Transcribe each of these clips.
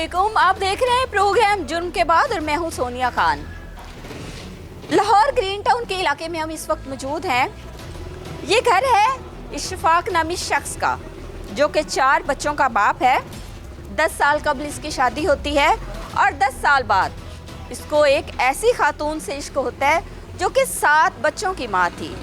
अस्सलामुअलैकुम। आप देख रहे हैं प्रोग्राम जुर्म के बाद और मैं हूं सोनिया खान। लाहौर ग्रीन टाउन के इलाके में हम इस वक्त मौजूद हैं। ये घर है इशफाक नामी शख्स का, जो कि 4 बच्चों का बाप है। 10 साल कबल इसकी शादी होती है और 10 साल बाद इसको एक ऐसी खातून से इश्क होता है जो कि 7 बच्चों की माँ थी।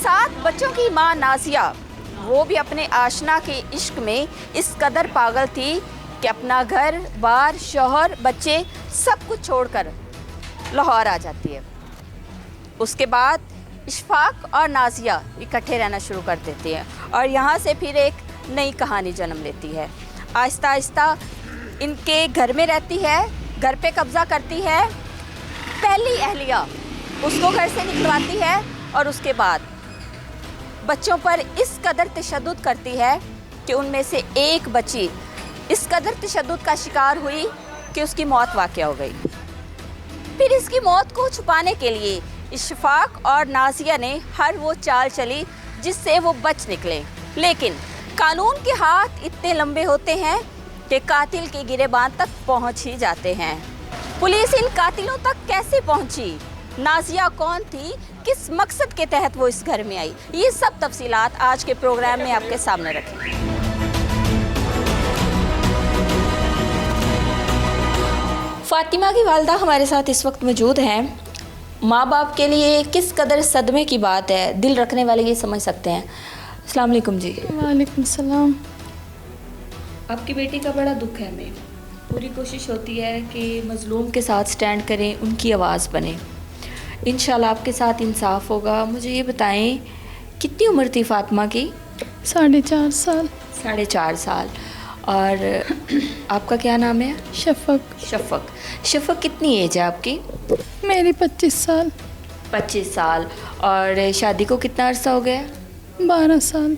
7 बच्चों की माँ नाजिया, वो भी अपने आशना के इश्क में इस कदर पागल थी कि अपना घर बार, शौहर, बच्चे सब कुछ छोड़कर लाहौर आ जाती है। उसके बाद इशफाक और नाजिया इकट्ठे रहना शुरू कर देती हैं और यहाँ से फिर एक नई कहानी जन्म लेती है। आहिस्ता आहिस्ता इनके घर में रहती है, घर पे कब्ज़ा करती है। पहली अहलिया उसको घर से निकलवाती है और उसके बाद बच्चों पर इस कदर तशद्दुद करती है कि उनमें से एक बच्ची इस कदर तशद्दुद का शिकार हुई कि उसकी मौत वाक़या हो गई। फिर इसकी मौत को छुपाने के लिए इशफाक और नाजिया ने हर वो चाल चली जिससे वो बच निकले, लेकिन कानून के हाथ इतने लंबे होते हैं कि कातिल के गिरेबान तक पहुंच ही जाते हैं। पुलिस इन कातिलों तक कैसे पहुंची, नाजिया कौन थी, किस मकसद के तहत वो इस घर में आई, ये सब तफसीलात आज के प्रोग्राम में आपके सामने रखें। फातिमा की वालिदा हमारे साथ इस वक्त मौजूद हैं। माँ बाप के लिए किस कदर सदमे की बात है, दिल रखने वाले ये समझ सकते हैं। अस्सलाम वालेकुम जी। वालेकुम सलाम। आपकी बेटी का बड़ा दुख है। हमें पूरी कोशिश होती है कि मज़लूम के साथ स्टैंड करें, उनकी आवाज़ बने। इंशाल्लाह आपके साथ इंसाफ होगा। मुझे ये बताएं, कितनी उम्र थी फातिमा की? 4.5 साल। 4.5 साल। और आपका क्या नाम है? शफक। शफक कितनी एज है आपकी? मेरी 25 साल। 25 साल। और शादी को कितना अरसा हो गया? 12 साल।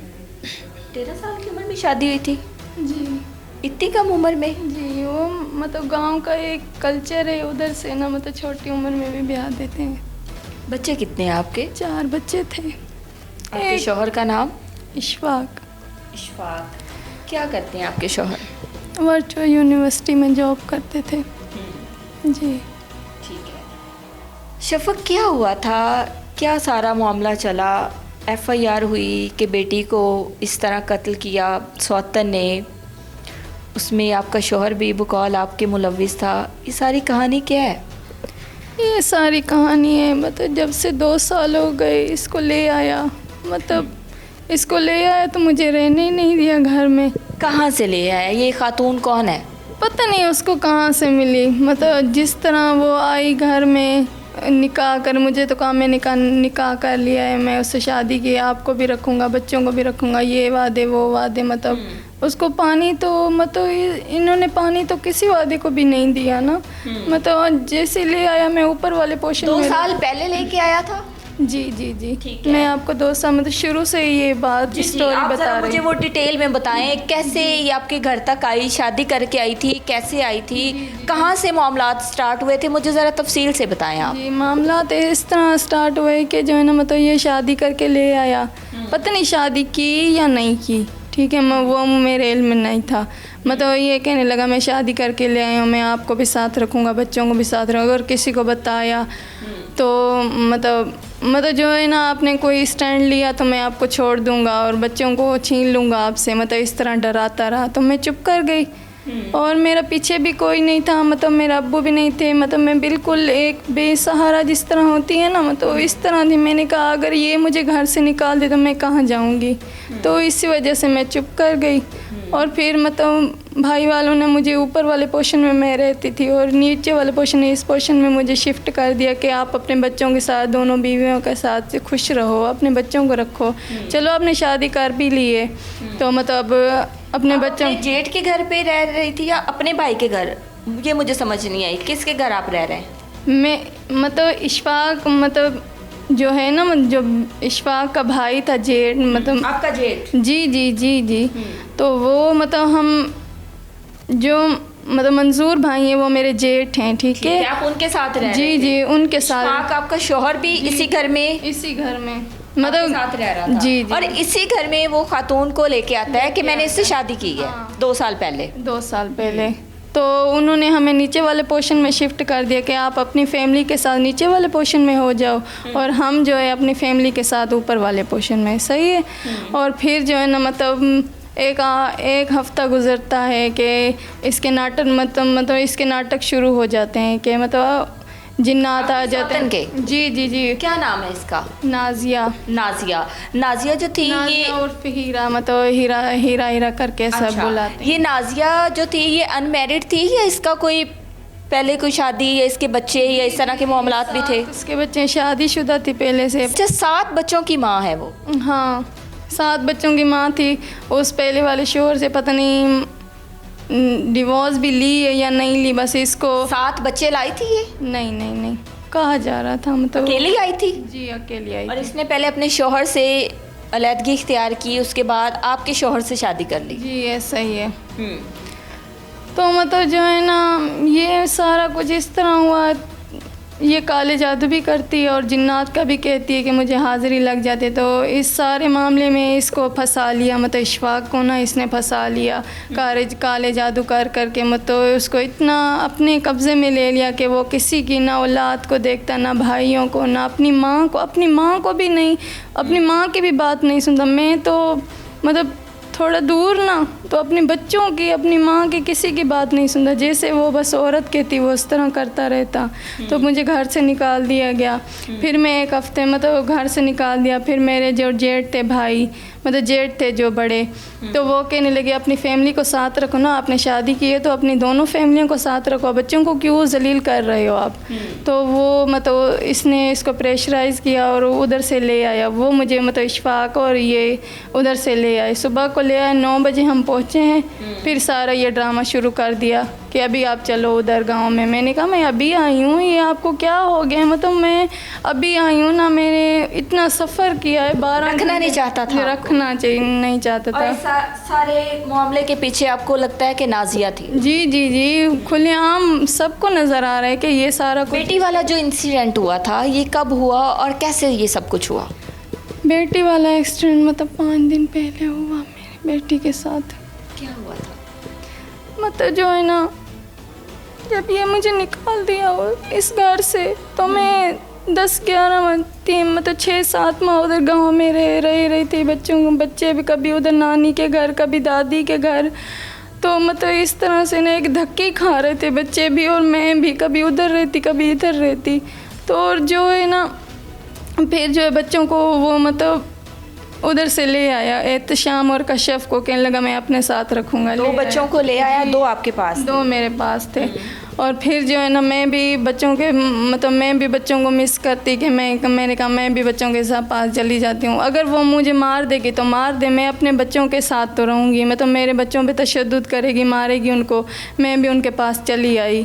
13 साल की उम्र में शादी हुई थी जी। इतनी कम उम्र में? जी, वो मतलब गांव का एक कल्चर है उधर से ना, मतलब छोटी उम्र में भी ब्याह देते हैं। बच्चे कितने हैं आपके? 4 बच्चे थे। आपके शौहर का नाम? इशफाक। क्या करते हैं आपके शौहर? वर्चुअल यूनिवर्सिटी में जॉब करते थे। जी ठीक है। शफक, क्या हुआ था, क्या सारा मामला चला? FIR हुई कि बेटी को इस तरह कत्ल किया सौतन ने, उसमें आपका शौहर भी बकौल आपके मुलव्विस था। ये सारी कहानी क्या है? ये सारी कहानी है, मतलब जब से 2 साल हो गए इसको ले आया, मतलब इसको ले आया तो मुझे रहने ही नहीं दिया घर में। कहाँ से ले आया? ये खातून कौन है? पता नहीं उसको कहाँ से मिली, मतलब जिस तरह वो आई घर में निकाह कर, मुझे तो कहा मैं निकाह कर लिया है, मैं उससे शादी की, आपको भी रखूँगा, बच्चों को भी रखूँगा, ये वादे वो वादे, मतलब उसको पानी तो मतलब इन्होंने पानी तो किसी वादे को भी नहीं दिया ना। मतलब जैसे ले आया मैं ऊपर वाले पोर्शन 2 साल पहले लेके आया था? जी जी जी। मैं आपको 2 साल मतलब शुरू से ये बात स्टोरी बता रही हूँ। मुझे वो डिटेल में बताएं, कैसे ये आपके घर तक आई, शादी करके आई थी, कैसे आई थी, कहाँ से मामलात स्टार्ट हुए थे, मुझे ज़रा तफसील से बताएं आप। जी, मामलात इस तरह स्टार्ट हुए कि जो है ना, मतलब ये शादी करके ले आया, पता नहीं शादी की या नहीं की, ठीक है, मैं वो मेरे इल्म में नहीं था। मतलब ये कहने लगा मैं शादी करके ले आया हूँ, मैं आपको भी साथ रखूँगा, बच्चों को भी साथ रखूँगा। अगर किसी को बताया तो मतलब जो है ना, आपने कोई स्टैंड लिया तो मैं आपको छोड़ दूँगा और बच्चों को छीन लूँगा आपसे, मतलब इस तरह डराता रहा। तो मैं चुप कर गई और मेरा पीछे भी कोई नहीं था, मतलब मेरे अब्बू भी नहीं थे, मतलब मैं बिल्कुल एक बेसहारा जिस तरह होती है ना, मतलब इस तरह थी। मैंने कहा अगर ये मुझे घर से निकाल दे तो मैं कहाँ जाऊँगी, तो इसी वजह से मैं चुप कर गई। और फिर मतलब भाई वालों ने मुझे ऊपर वाले पोर्शन में मैं रहती थी और नीचे वाले पोर्शन में, इस पोर्शन में मुझे शिफ्ट कर दिया कि आप अपने बच्चों के साथ, दोनों बीवियों के साथ खुश रहो, अपने बच्चों को रखो। चलो आपने शादी कर भी ली है तो मतलब अपने बच्चों। जेठ के घर पे रह रही थी या अपने भाई के घर? ये मुझे समझ नहीं आई, किसके घर आप रह रहे हैं? मैं मतलब इशफाक, मतलब जो है ना, जो इशफाक का भाई था, जेठ, मतलब आपका जेठ? जी जी जी जी। तो वो मतलब हम जो मतलब मंजूर भाई हैं वो मेरे जेठ हैं, ठीक है। आप उनके साथ रह? जी जी, उनके साथ। आपका शौहर भी इसी घर में? इसी घर में मतलब साथ रह रहा था। जी जी। और इसी घर में वो खातून को लेके आता है कि मैंने इससे शादी की है 2 साल पहले? 2 साल पहले। तो उन्होंने हमें नीचे वाले पोर्शन में शिफ्ट कर दिया कि आप अपनी फैमिली के साथ नीचे वाले पोर्शन में हो जाओ और हम जो है अपनी फैमिली के साथ ऊपर वाले पोर्शन में। सही है। और फिर जो है ना मतलब एक हफ़्ता गुज़रता है कि इसके नाटक मतलब इसके नाटक शुरू हो जाते हैं कि मतलब जिन्नात आ जाते हैं के। जी जी जी। क्या नाम है इसका? नाजिया। नाजिया जो थी ये और हीरा मतलब हीरा हीरा हीरा करके सब बुलाते हैं। ये नाजिया जो थी ये अनमैरिड थी या इसका कोई पहले कोई शादी या इसके बच्चे या इस तरह के मामलात भी थे? उसके बच्चे शादीशुदा थी पहले से। अच्छा, 7 बच्चों की माँ है वो? हाँ 7 बच्चों की माँ थी। उस पहले वाले शोहर से पता नहीं डिवोर्स भी ली है या नहीं ली, बस इसको 7 बच्चे लाई थी ये? नहीं नहीं नहीं कहा जा रहा था मतलब अकेली आई थी? जी अकेली आई और थी। इसने पहले अपने शोहर से अलहदगी इख्तियार की, उसके बाद आपके शोहर से शादी कर ली? जी ऐसा ही है। तो मतलब जो है ना ये सारा कुछ इस तरह हुआ। ये काले जादू भी करती है और जिन्नात का भी कहती है कि मुझे हाज़िरी लग जाती है। तो इस सारे मामले में इसको फंसा लिया, मतलब इशफाक को ना इसने फंसा लिया काले जादू कर करके। मतलब उसको इतना अपने कब्ज़े में ले लिया कि वो किसी की ना औलाद को देखता, ना भाइयों को, ना अपनी माँ को भी नहीं, अपनी माँ की भी बात नहीं सुनता। मैं तो मतलब थोड़ा दूर ना तो अपने बच्चों की, अपनी माँ की, किसी की बात नहीं सुनता। जैसे वो बस औरत कहती वो उस तरह करता रहता। तो मुझे घर से निकाल दिया गया। फिर मैं 1 हफ्ते मतलब घर से निकाल दिया। फिर मेरे जो जेठ थे भाई, मतलब जेठ थे जो बड़े, तो वो कहने लगे अपनी फैमिली को साथ रखो ना, आपने शादी की है तो अपनी दोनों फैमिलियों को साथ रखो, बच्चों को क्यों जलील कर रहे हो आप। तो वो मतलब इसने इसको प्रेशराइज़ किया और उधर से ले आया। वो मुझे मतलब इशफाक और ये उधर से ले आए। सुबह को ले आए, 9 बजे हम पहुँचे हैं। फिर सारा ये ड्रामा शुरू कर दिया कि अभी आप चलो उधर गांव में। मैंने कहा मैं अभी आई हूँ, ये आपको क्या हो गया, मतलब मैं अभी आई हूँ ना, मैंने इतना सफ़र किया है 12 रखना नहीं चाहता था? रखना चाहिए नहीं चाहता था। सारे मामले के पीछे आपको लगता है कि नाजिया थी? जी जी जी खुलेआम सबको नज़र आ रहा है कि ये सारा कुछ। बेटी वाला जो इंसिडेंट हुआ था ये कब हुआ और कैसे ये सब कुछ हुआ? बेटी वाला एक्सीडेंट मतलब 5 दिन पहले हुआ मेरी बेटी के साथ। क्या हुआ था? मतलब जो है ना जब ये मुझे निकाल दिया इस घर से, तो मैं 10-11 मतलब 6-7 माह उधर गांव में रही थी। बच्चे भी कभी उधर नानी के घर, कभी दादी के घर। तो मतलब इस तरह से ना एक धक्के खा रहे थे बच्चे भी और मैं भी, कभी उधर रहती कभी इधर रहती। तो और जो है ना फिर जो है बच्चों को वो मतलब उधर से ले आया, एहतशाम और कशफ को, कहने लगा मैं अपने साथ रखूँगा। 2 बच्चों को ले आया? 2 आपके पास? 2 मेरे पास थे। और फिर जो है ना मैं भी बच्चों के मतलब मैं भी बच्चों को मिस करती कि मैंने कहा मैं भी बच्चों के साथ पास चली जाती हूँ। अगर वो मुझे मार देगी तो मार दे, मैं अपने बच्चों के साथ तो रहूँगी। मतलब मेरे बच्चों पे तशद्दुद करेगी, मारेगी उनको, मैं भी उनके पास चली आई।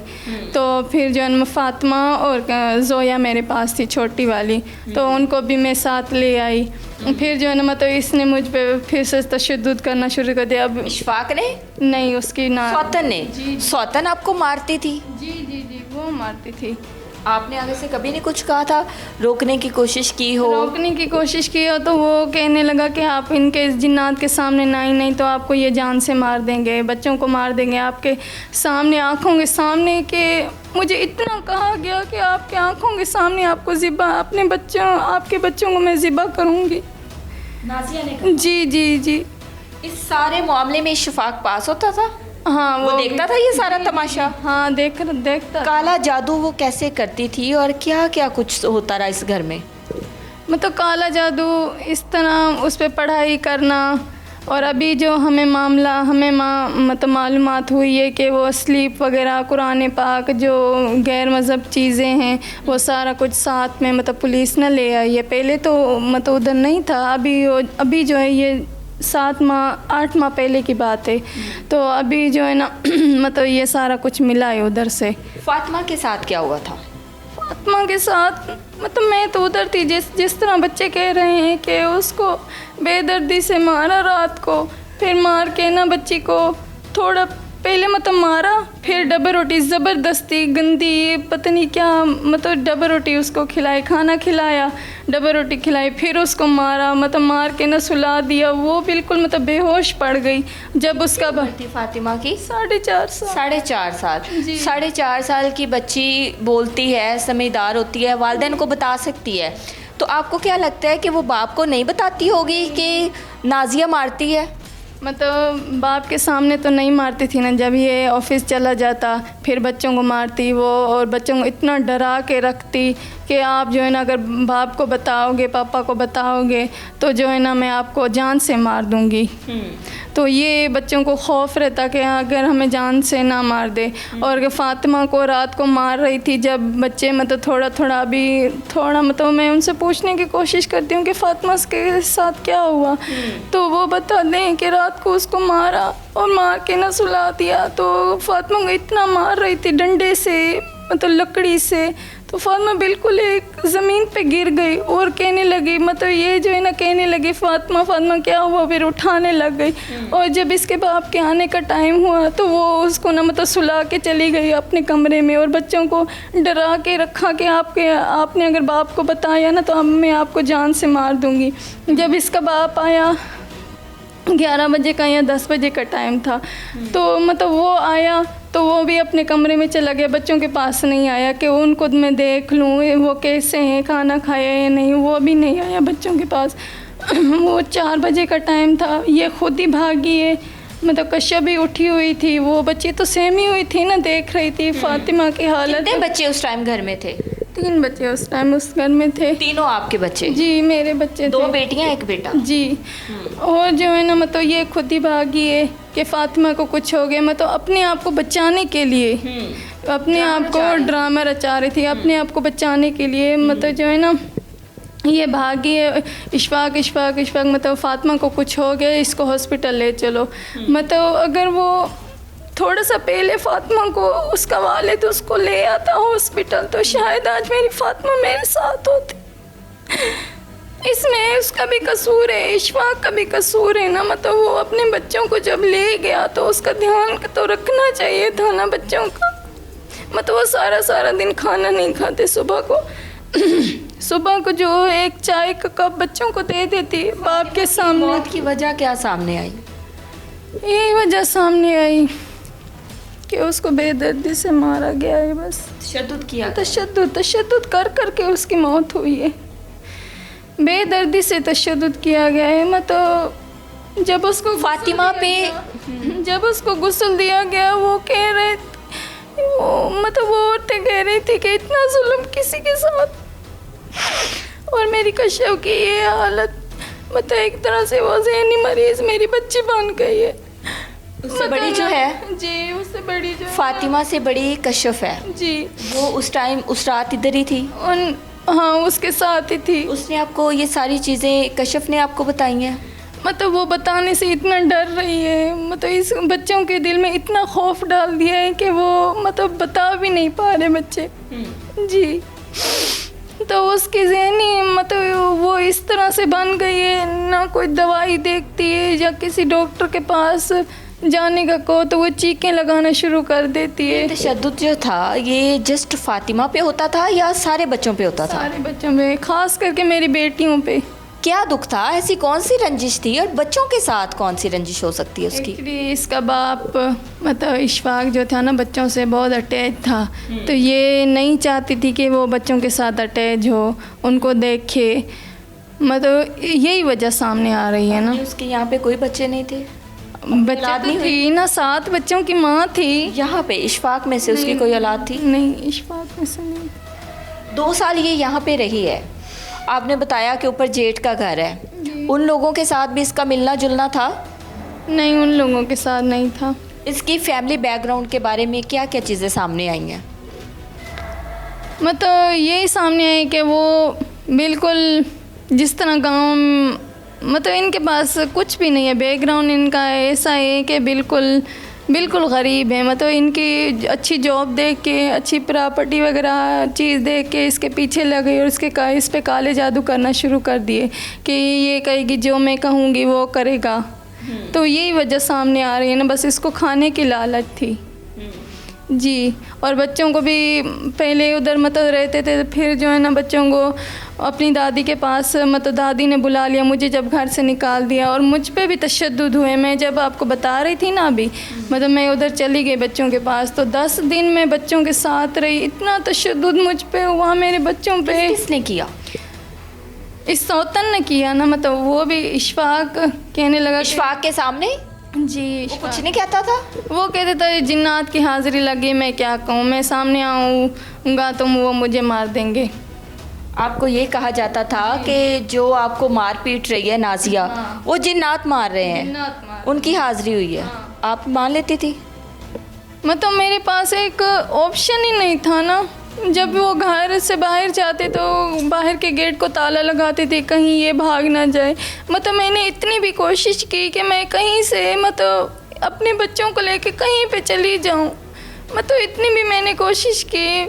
तो फिर जो है फ़ातिमा और ज़ोया मेरे पास थी, छोटी वाली, तो उनको भी मैं साथ ले आई। फिर जो है ना मतलब इसने मुझ पे फिर से तशद्दुद करना शुरू कर दिया। अब इशफाक ने? नहीं, उसकी ना सौतन ने। सौतन आपको मारती थी? जी जी जी वो मारती थी। आपने आगे से कभी नहीं कुछ कहा था, रोकने की कोशिश की हो? रोकने की कोशिश की हो तो वो कहने लगा कि आप इनके जिन्नात के सामने नहीं तो आपको ये जान से मार देंगे, बच्चों को मार देंगे आपके सामने, आँखों के सामने। के मुझे इतना कहा गया कि आपके आँखों के सामने आपको ज़िबा, अपने आपके बच्चों को मैं ज़िबा करूँगी। नाजिया ने कहा? जी जी जी। इस सारे मामले में इशफाक पास होता था? हाँ वो देखता था ये सारा तमाशा? हाँ देखता। काला जादू वो कैसे करती थी और क्या क्या कुछ होता रहा इस घर में? मतलब काला जादू इस तरह उस पर पढ़ाई करना। और अभी जो हमें मतलब मालूमात हुई है कि वो स्लीप वगैरह, कुरान पाक, जो गैर मज़हब चीज़ें हैं वो सारा कुछ साथ में मतलब पुलिस ने ले आई है। पहले तो मतलब उधर नहीं था, अभी जो है ये 8 माह पहले की बात है। तो अभी जो है ना मतलब ये सारा कुछ मिला है उधर से। फातिमा के साथ क्या हुआ था? फातिमा के साथ मतलब मैं तो उधर थी, जिस तरह बच्चे कह रहे हैं कि उसको बेदर्दी से मारा रात को, फिर मार के ना बच्ची को थोड़ा पहले मतलब मारा, फिर डबल रोटी ज़बरदस्ती गंदी पता नहीं क्या, मतलब डबल रोटी उसको खिलाई, खाना खिलाया, डबल रोटी खिलाई, फिर उसको मारा, मतलब मार के ना सुला दिया। वो बिल्कुल मतलब बेहोश पड़ गई। जब उसका थी फातिमा की 4.5 साल। 4.5 साल। जी। 4.5 साल की बच्ची बोलती है, समझदार होती है, वालिदैन को बता सकती है। तो आपको क्या लगता है कि वो बाप को नहीं बताती होगी कि नाजिया मारती है? मतलब बाप के सामने तो नहीं मारती थी ना, जब ये ऑफिस चला जाता फिर बच्चों को मारती वो, और बच्चों को इतना डरा के रखती कि आप जो है ना अगर बाप को बताओगे, पापा को बताओगे तो जो है ना मैं आपको जान से मार दूंगी। तो ये बच्चों को खौफ रहता कि अगर हमें जान से ना मार दे। और फातिमा को रात को मार रही थी, जब बच्चे मतलब थोड़ा अभी थोड़ा मतलब मैं उनसे पूछने की कोशिश करती हूँ कि फातिमा के साथ क्या हुआ, तो वो बता दें कि रात को उसको मारा और मार के ना सुला दिया। तो फातिमा को इतना मार रही थी डंडे से, मतलब लकड़ी से, तो फातिमा बिल्कुल एक ज़मीन पे गिर गई और कहने लगी, मतलब ये जो है ना कहने लगी फातिमा फातिमा क्या हुआ, फिर उठाने लग गई। और जब इसके बाप के आने का टाइम हुआ तो वो उसको ना मतलब सुला के चली गई अपने कमरे में, और बच्चों को डरा के रखा कि आपने अगर बाप को बताया ना तो अब मैं आपको जान से मार दूँगी। जब इसका बाप आया 11 बजे का या 10 बजे का टाइम था, तो मतलब वो आया तो वो भी अपने कमरे में चला गया, बच्चों के पास नहीं आया कि उनको मैं देख लूँ वो कैसे हैं, खाना खाया या नहीं, वो भी नहीं आया बच्चों के पास। वो 4 बजे का टाइम था, ये खुद ही भागी है। मतलब कश्यप भी उठी हुई थी, वो बच्ची तो सहमी हुई थी ना, देख रही थी फातिमा की हालत। कितने बच्चे उस टाइम घर में थे? 3 बच्चे उस टाइम उस घर में थे। तीनों आपके बच्चे? जी मेरे बच्चे 2 थे। बेटियां 1 बेटा? जी। और जो है ना मतलब ये खुद ही भागी है कि फातिमा को कुछ हो गया, मतलब अपने आप को बचाने के लिए, अपने आप को ड्रामा रचा रही थी अपने आप को बचाने के लिए। मतलब जो है ना ये भागी है, इशफाक मतलब फातिमा को कुछ हो गया, इसको हॉस्पिटल ले चलो। मतलब अगर वो थोड़ा सा पहले फातिमा को उसका वालिद उसको ले आता हॉस्पिटल तो शायद आज मेरी फातिमा मेरे साथ होती। इसमें उसका भी कसूर है, इशफाक का भी कसूर है ना। मतलब वो अपने बच्चों को जब ले गया तो उसका ध्यान तो रखना चाहिए था ना बच्चों का। मतलब वो सारा दिन खाना नहीं खाते, सुबह को जो एक चाय का कप बच्चों को दे देती बाप के सामने। मौत की वजह क्या सामने आई? यही वजह सामने आई कि उसको बेदर्दी से मारा गया है, बस तशद्दुद किया, तशद्दुद कर के उसकी मौत हुई है। बेदर्दी से तशद्दुद किया गया है। मतलब जब उसको फातिमा पे जब उसको गुस्ल दिया गया वो कह रहे मतलब वो औरतें कह रही थी कि इतना जुल्म किसी के साथ, और मेरी कश्यप की ये हालत, मतलब एक तरह से वो ज़हनी मरीज मेरी बच्ची बन गई है। उससे बड़ी जो है जी, उससे बड़ी जो फातिमा से बड़ी कश्यप है जी, वो उस टाइम उस रात इधर ही थी? हाँ उसके साथ ही थी। उसने आपको ये सारी चीज़ें कश्यप ने आपको बताई हैं? मतलब वो बताने से इतना डर रही है, मतलब इस बच्चों के दिल में इतना खौफ डाल दिया है कि वो मतलब बता भी नहीं पा रहे बच्चे। जी, तो उसकी ज़हनी मतलब वो इस तरह से बन गई है, ना कोई दवाई देखती है या किसी डॉक्टर के पास जाने का को तो वो चीखें लगाना शुरू कर देती है। तशद्दुद जो था ये जस्ट फातिमा पे होता था या सारे बच्चों पे होता था? सारे बच्चों पे, खास करके मेरी बेटियों पे। क्या दुख था? ऐसी कौन सी रंजिश थी और बच्चों के साथ कौन सी रंजिश हो सकती है उसकी? एक्चुअली इसका बाप मतलब इशफाक जो था ना बच्चों से बहुत अटैच था, तो ये नहीं चाहती थी कि वो बच्चों के साथ अटैच हो, उनको देखे। मतलब यही वजह सामने आ रही है ना। उसके यहाँ पे कोई बच्चे नहीं थे? बच्चे तो थी ना, 7 बच्चों की माँ थी। यहाँ पे इशफाक में से उसकी कोई औलाद थी? नहीं, इशफाक में से नहीं। 2 साल ये यहाँ पे रही है। आपने बताया कि ऊपर जेठ का घर है, उन लोगों के साथ भी इसका मिलना जुलना था? नहीं, उन लोगों के साथ नहीं था। इसकी फैमिली बैकग्राउंड के बारे में क्या क्या चीज़ें सामने आई हैं? मतलब यही सामने आई कि वो बिल्कुल जिस तरह गांव मतलब इनके पास कुछ भी नहीं है, बैकग्राउंड इनका ऐसा है कि बिल्कुल गरीब है। मतलब इनकी अच्छी जॉब देख के, अच्छी प्रॉपर्टी वगैरह चीज़ देख के इसके पीछे लगे और इस पे काले जादू करना शुरू कर दिए कि ये कहेगी जो मैं कहूँगी वो करेगा। तो यही वजह सामने आ रही है ना, बस इसको खाने की लालच थी जी। और बच्चों को भी पहले उधर मतलब रहते थे, फिर जो है ना बच्चों को अपनी दादी के पास मतलब दादी ने बुला लिया, मुझे जब घर से निकाल दिया और मुझ पे भी तशद्दुद हुए। मैं जब आपको बता रही थी ना अभी, मतलब मैं उधर चली गई बच्चों के पास, तो 10 दिन मैं बच्चों के साथ रही। इतना तशद्दुद मुझ पे हुआ, मेरे बच्चों पे। किसने किया? इस सौतन ने किया ना, मतलब वो भी इशफाक कहने लगा इशफाक के सामने? जी। वो कुछ नहीं कहता था? वो कहते थे जिन्नात की हाजिरी लगी, मैं क्या कहूँ, मैं सामने आऊँगा तो वो मुझे मार देंगे। आपको ये कहा जाता था कि जो आपको मार पीट रही है नाजिया, वो जिन्नात मार रहे हैं, उनकी हाजिरी हुई है। आप मान लेती थी? मतलब मेरे पास एक ऑप्शन ही नहीं था ना। जब वो घर से बाहर जाते तो बाहर के गेट को ताला लगाते थे, कहीं ये भाग ना जाए। मतलब मैंने इतनी भी कोशिश की कि मैं कहीं से मतलब अपने बच्चों को लेके कहीं पे चली जाऊं, मतलब इतनी भी मैंने कोशिश की।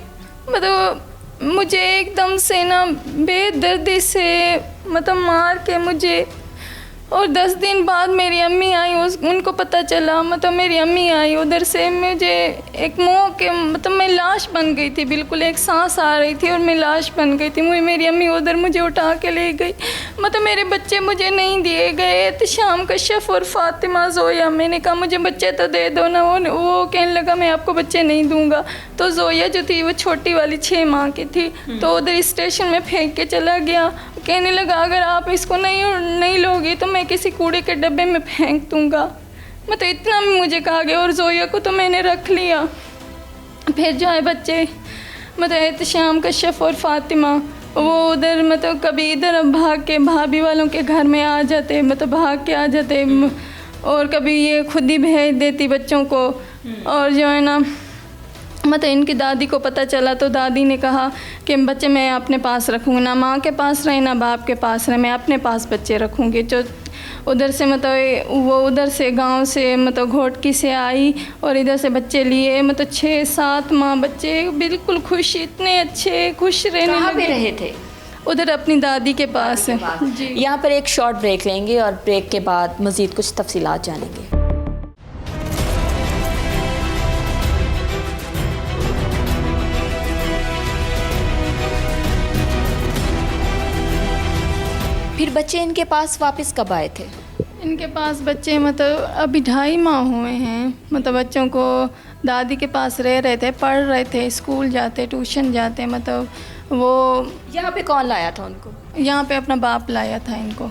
मतलब मुझे एकदम से ना बेदर्दी से मतलब मार के मुझे, और 10 दिन बाद मेरी अम्मी आई, उनको पता चला, मतलब मेरी अम्मी आई उधर से, मुझे एक मुँह के मतलब मैं लाश बन गई थी, बिल्कुल एक सांस आ रही थी और मैं लाश बन गई थी। मेरी अम्मी उधर मुझे उठा के ले गई। मतलब मेरे बच्चे मुझे नहीं दिए गए, तो शाम कश्यफ और फातिमा जोया, मैंने कहा मुझे बच्चे तो दे दो ना। वो कहने लगा मैं आपको बच्चे नहीं दूंगा। तो जोया जो थी वो छोटी वाली 6 माह की थी, तो उधर स्टेशन में फेंक के चला गया। कहने लगा अगर आप इसको नहीं लोगी तो मैं किसी कूड़े के डब्बे में फेंक दूंगा। मतलब इतना भी मुझे कहा गया। और जोया को तो मैंने रख लिया। फिर जो है बच्चे मतलब एहतशाम कश्यफ और फातिमा, वो उधर मतलब कभी इधर भाग के भाभी वालों के घर में आ जाते, मतलब भाग के आ जाते, और कभी ये खुद ही भेज देती बच्चों को। और जो है ना मतलब इनकी दादी को पता चला तो दादी ने कहा कि बच्चे मैं अपने पास रखूँगी, ना माँ के पास रहे ना बाप के पास रहे, मैं अपने पास बच्चे रखूँगी। जो उधर से मतलब वो उधर से गांव से मतलब घोटकी से आई और इधर से बच्चे लिए, मतलब 6-7 माह बच्चे बिल्कुल खुश, इतने अच्छे खुश रहने लगे। कहाँ पे रहे थे? उधर अपनी दादी के पास जी। यहाँ पर एक शॉर्ट ब्रेक लेंगे और ब्रेक के बाद मज़ीद कुछ तफसीलात जानेंगे। फिर बच्चे इनके पास वापस कब आए थे? इनके पास बच्चे मतलब अभी 2.5 माह हुए हैं। मतलब बच्चों को दादी के पास रह रहे थे, पढ़ रहे थे, स्कूल जाते, ट्यूशन जाते। मतलब वो यहाँ पे कौन लाया था उनको? यहाँ पे अपना बाप लाया था इनको।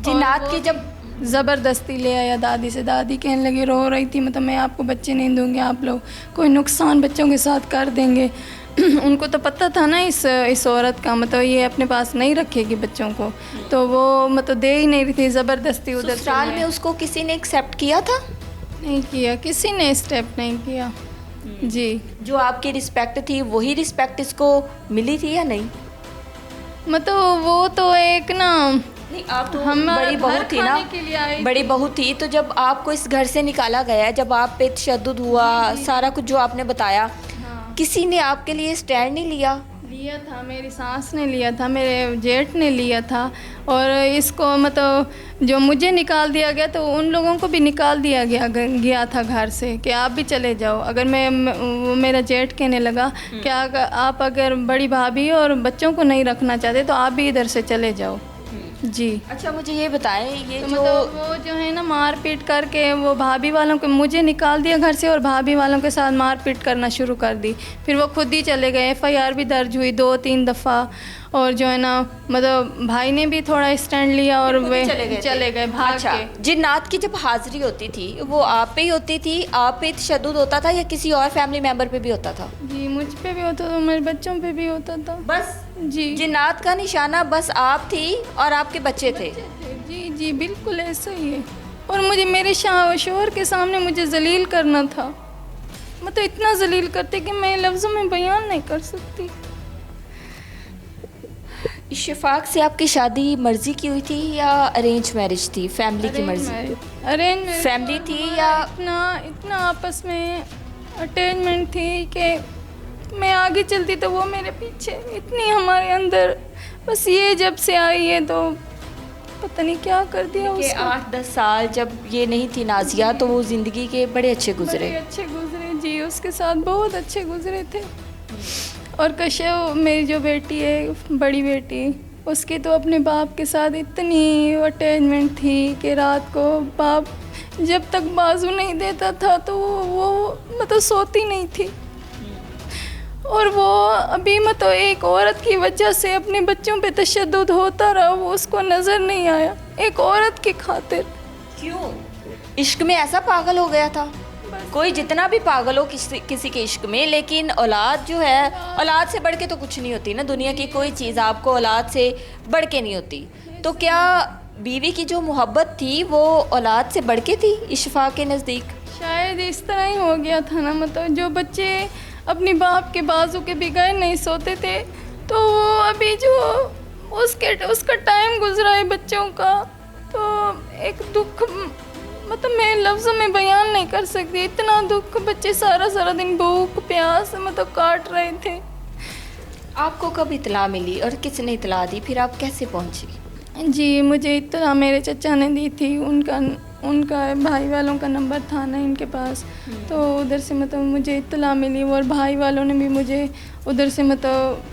जिन्नात की जब ज़बरदस्ती ले आया दादी से। दादी कहने लगी, रो रही थी, मतलब मैं आपको बच्चे नहीं दूँगी, आप लोग कोई नुकसान बच्चों के साथ कर देंगे। उनको तो पता था ना इस औरत का, मतलब ये अपने पास नहीं रखेगी बच्चों को, तो वो मतलब दे ही नहीं रही थी ज़बरदस्ती। उधर ससुराल में उसको किसी ने एक्सेप्ट किया था? नहीं किया, किसी ने स्टेप नहीं किया जी। जो आपकी रिस्पेक्ट थी वही रिस्पेक्ट इसको मिली थी या नहीं? मतलब वो तो एक ना, नहीं, आप तो हम बड़ी बहू थी ना, के लिए आई बड़ी बहू थी, तो जब आपको इस घर से निकाला गया, जब आप पे तशद्दुद हुआ, सारा कुछ जो आपने बताया, किसी ने आपके लिए स्टैंड नहीं लिया? लिया था, मेरी सास ने लिया था, मेरे जेठ ने लिया था। और इसको मतलब जो मुझे निकाल दिया गया तो उन लोगों को भी निकाल दिया गया था घर से कि आप भी चले जाओ। अगर मेरा जेठ कहने लगा कि आप अगर बड़ी भाभी और बच्चों को नहीं रखना चाहते तो आप भी इधर से चले जाओ जी। अच्छा मुझे ये बताएं, ये तो जो मतलब वो जो है ना मार पीट करके वो भाभी वालों को मुझे निकाल दिया घर से और भाभी वालों के साथ मार पीट करना शुरू कर दी। फिर वो खुद ही चले गए, FIR भी दर्ज हुई 2-3 दफ़ा। और जो है ना मतलब भाई ने भी थोड़ा स्टैंड लिया और वे चले गए भाग अच्छा, के। जिन्नात की जब हाजिरी होती थी वो आप पे ही होती थी? आप पे तशद्दुद होता था या किसी और फैमिली मेम्बर पे भी होता था? जी मुझ पे भी होता था, मेरे बच्चों पे भी होता था। बस जी जिन्नात का निशाना बस आप थी और आपके बच्चे थे? जी जी बिल्कुल ऐसा ही है। और मुझे मेरे शोहर के सामने मुझे जलील करना था, मतलब इतना जलील करते कि मैं लफ्ज़ों में बयान नहीं कर सकती। इशफाक से आपकी शादी मर्जी की हुई थी या अरेंज मैरिज थी? फैमिली की मर्जी? अरेंज फैमिली थी या इतना आपस में अटैचमेंट थी कि मैं आगे चलती तो वो मेरे पीछे, इतनी हमारे अंदर बस ये जब से आई है तो पता नहीं क्या कर दिया कि उसको। 8-10 साल जब ये नहीं थी नाजिया तो वो ज़िंदगी के बड़े अच्छे गुजरे। बड़े अच्छे गुजरे जी, उसके साथ बहुत अच्छे गुजरे थे। और कश्यप मेरी जो बेटी है, बड़ी बेटी, उसकी तो अपने बाप के साथ इतनी अटैचमेंट थी कि रात को बाप जब तक बाजू नहीं देता था तो वो मतलब सोती नहीं थी। और वो अभी मतलब एक औरत की वजह से अपने बच्चों पे तशद्दुद होता रहा, वो उसको नज़र नहीं आया एक औरत की खातिर। क्यों? इश्क में ऐसा पागल हो गया था? कोई जितना भी पागल हो किसी के इश्क में, लेकिन औलाद जो है, औलाद से बढ़ के तो कुछ नहीं होती ना, दुनिया की कोई चीज़ आपको औलाद से बढ़ के नहीं होती। तो क्या बीवी की जो मोहब्बत थी वो औलाद से बढ़ के थी इशफाक के नज़दीक? शायद इस तरह ही हो गया था ना, मतलब जो बच्चे अपनी बाप के बाजू के बगैर नहीं सोते थे, तो वो अभी जो उसका टाइम गुजरा है बच्चों का, तो एक दुख मतलब मैं लफ्ज़ों में बयान नहीं कर सकती, इतना दुख। बच्चे सारा दिन भूख प्यास मतलब काट रहे थे। आपको कब इतला मिली और किसने इतला दी, फिर आप कैसे पहुंची? जी, मुझे इतना मेरे चचा ने दी थी, उनका भाई वालों का नंबर था ना इनके पास, तो उधर से मतलब मुझे इत्तला मिली। और भाई वालों ने भी मुझे उधर से मतलब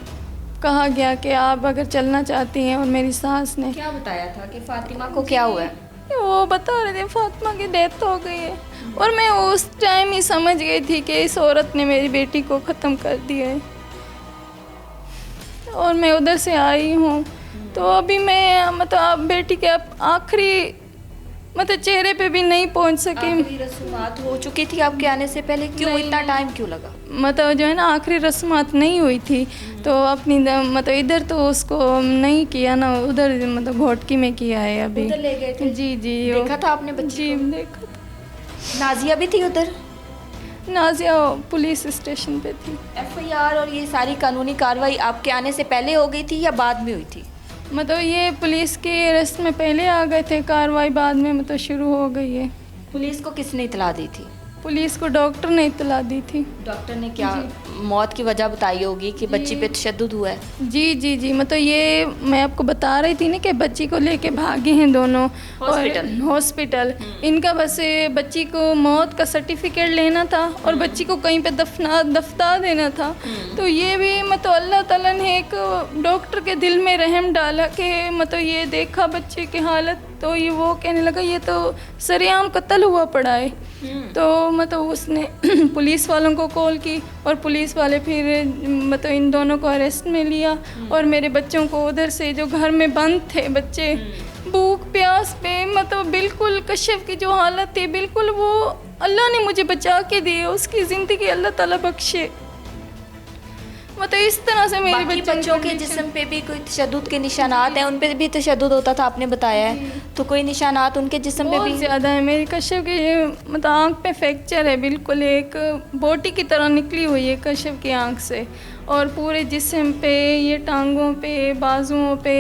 कहा गया कि आप अगर चलना चाहती हैं। और मेरी सास ने क्या बताया था कि फातिमा को क्या हुआ है? वो बता रहे थे फातिमा की डेथ हो गई है। और मैं उस टाइम ही समझ गई थी कि इस औरत ने मेरी बेटी को ख़त्म कर दिया है। और मैं उधर से आई हूँ, तो अभी मैं मतलब बेटी के आखिरी मतलब चेहरे पे भी नहीं पहुंच सकी। आखिरी रस्मात हो चुकी थी आपके आने से पहले? क्यों इतना टाइम क्यों लगा? मतलब जो है ना, आखिरी रस्मात नहीं हुई थी, तो अपनी मतलब इधर तो उसको नहीं किया ना, उधर मतलब घोटकी में किया है अभी। उधर ले गए थे? जी जी। देखा था आपने बच्ची जी को? देखा था। नाजिया भी थी उधर? नाजिया पुलिस स्टेशन पे थी। एफआईआर और ये सारी कानूनी कार्रवाई आपके आने से पहले हो गई थी या बाद में हुई थी? मतलब ये पुलिस के अरेस्ट में पहले आ गए थे, कार्रवाई बाद में मतलब शुरू हो गई है। पुलिस को किसने इतला दी थी? पुलिस को डॉक्टर ने इत्तला दी थी। डॉक्टर ने क्या मौत की वजह बताई होगी कि बच्ची पे तशद्दुद हुआ है? जी जी जी, मतलब ये मैं आपको बता रही थी ना कि बच्ची को लेके भागे हैं दोनों हॉस्पिटल। इनका बस बच्ची को मौत का सर्टिफिकेट लेना था और बच्ची को कहीं पे दफना देना था। तो ये भी मतलब अल्लाह ताला ने एक डॉक्टर के दिल में रहम डाला कि मतलब ये देखा बच्चे की हालत, तो ये वो कहने लगा ये तो सरेआम कत्ल हुआ पड़ा है। तो मतलब उसने पुलिस वालों को कॉल की और पुलिस वाले फिर मतलब इन दोनों को अरेस्ट में लिया। और मेरे बच्चों को उधर से जो घर में बंद थे बच्चे, भूख प्यास पे मतलब बिल्कुल कश्यप की जो हालत थी, बिल्कुल वो अल्लाह ने मुझे बचा के दी, उसकी ज़िंदगी अल्लाह ताला बख्शे। मतलब इस तरह से मेरे बच्चों के जिस्म पे भी कोई तशद्दुद के निशानात हैं? उन पे भी तशद्दुद होता था आपने बताया है, तो कोई निशानात उनके जिस्म पे भी ज़्यादा है। मेरी कश्यप की मतलब आँख पे फ्रैक्चर है, बिल्कुल एक बोटी की तरह निकली हुई है कश्यप की आँख से। और पूरे जिस्म पे, ये टांगों पे, बाजुओं पे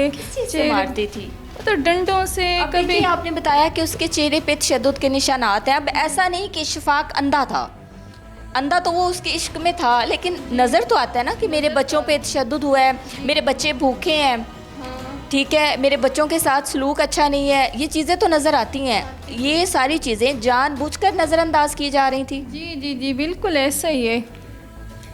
से मारती थी? तो डंडों से। कभी आपने बताया कि उसके चेहरे पे तशद्दुद के निशानात हैं। अब ऐसा नहीं कि इशफाक अंधा था, अंधा तो वो उसके इश्क में था, लेकिन नज़र तो आता है ना कि मेरे बच्चों पे तशद्दुद हुआ है, मेरे बच्चे भूखे हैं, ठीक है, मेरे बच्चों के साथ सलूक अच्छा नहीं है, ये चीज़ें तो नज़र आती हैं। ये सारी चीज़ें जानबूझकर नज़रअंदाज की जा रही थी। जी जी जी, बिल्कुल ऐसा ही है।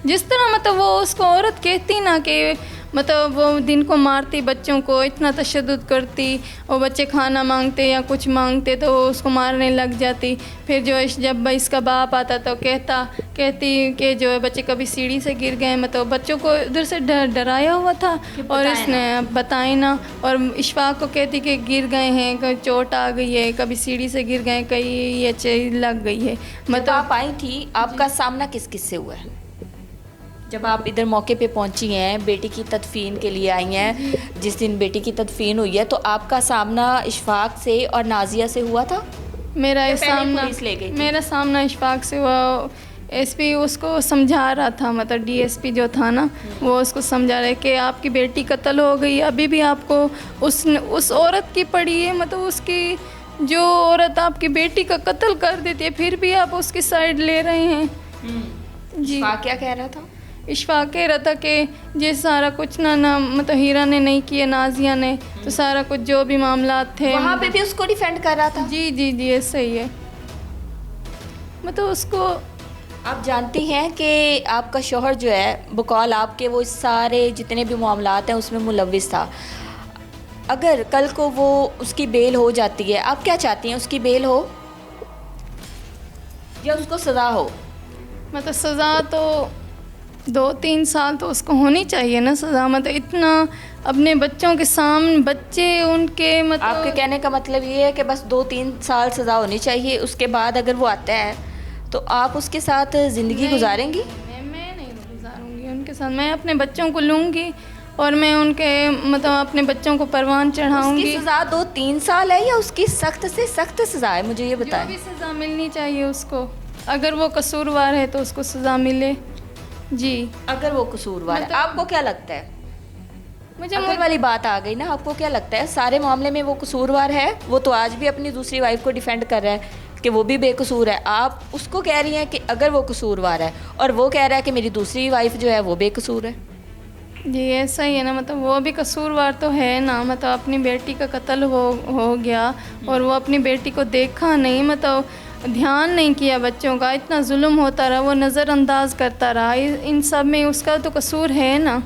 जिस तरह मतलब वो उसको औरत कहती ना कि मतलब वो दिन को मारती बच्चों को, इतना तशद्दुद करती, वो बच्चे खाना मांगते या कुछ मांगते तो उसको मारने लग जाती। फिर जो जब इसका बाप आता तो कहती कि जो है बच्चे कभी सीढ़ी से गिर गए, मतलब बच्चों को उधर से डराया हुआ था और इसने बताए ना। और इशफाक को कहती कि गिर गए हैं, कोई चोट आ गई है, कभी सीढ़ी से गिर गए, कहीं ये चीज लग गई है। मतलब आप आई थी, आपका सामना किस किस से हुआ है? जब आप इधर मौके पे पहुंची हैं, बेटी की तदफीन के लिए आई हैं, जिस दिन बेटी की तदफीन हुई है, तो आपका सामना इशफाक से और नाजिया से हुआ था? मेरा सामना इशफाक से हुआ। एसपी उसको समझा रहा था, मतलब डीएसपी जो था ना, वो उसको समझा रहा है कि आपकी बेटी कत्ल हो गई, अभी भी आपको उस औरत की पड़ी है, मतलब उसकी जो औरत आपकी बेटी का कत्ल कर देती है, फिर भी आप उसकी साइड ले रहे हैं। जी, क्या कह रहा था? इशफाक कह रहा था कि ये सारा कुछ ना मतलब हीरा ने नहीं किया, नाजिया ने, तो सारा कुछ जो भी मामला थे वहाँ पे भी उसको डिफेंड कर रहा था। जी जी जी ऐसा ही है। मतलब उसको आप जानती हैं कि आपका शौहर जो है बकौल आपके वो सारे जितने भी मामलात हैं उसमें मुलविस था। अगर कल को वो उसकी बेल हो जाती है, आप क्या चाहती हैं, उसकी बेल हो या उसको सज़ा हो? मतलब सज़ा तो 2-3 साल तो उसको होनी चाहिए ना सज़ा। मतलब इतना अपने बच्चों के सामने, बच्चे उनके मतलब आपके कहने का मतलब ये है कि बस 2-3 साल सज़ा होनी चाहिए, उसके बाद अगर वो आता है तो आप उसके साथ ज़िंदगी गुजारेंगी? मैं नहीं गुजारूंगी उनके साथ। मैं अपने बच्चों को लूँगी और मैं उनके मतलब अपने बच्चों को परवान उसकी चढ़ाऊंगी। सज़ा 2-3 साल है या उसकी सख्त से सख्त सज़ा है, मुझे ये जो बताएं। भी सज़ा मिलनी चाहिए उसको, अगर वो कसूरवार है तो उसको सज़ा मिले। जी अगर वो कसूरवार है, मतलब- आपको क्या लगता है? मुझे अगर वाली बात आ गई ना, आपको क्या लगता है सारे मामले में वो कसूरवार है? वो तो आज भी अपनी दूसरी वाइफ को डिफेंड कर रहा है कि वो भी बेकसूर है। आप उसको कह रही हैं कि अगर वो कसूरवार है और वो कह रहा है कि मेरी दूसरी वाइफ जो है वो बेकसूर है। जी ऐसा ही है ना। मतलब वो भी कसूरवार तो है ना। मतलब अपनी बेटी का कत्ल हो गया और वो अपनी बेटी को देखा नहीं, मतलब ध्यान नहीं किया बच्चों का, इतना जुल्म होता रहा, वो नज़रअंदाज करता रहा। इन सब में उसका तो कसूर है ना।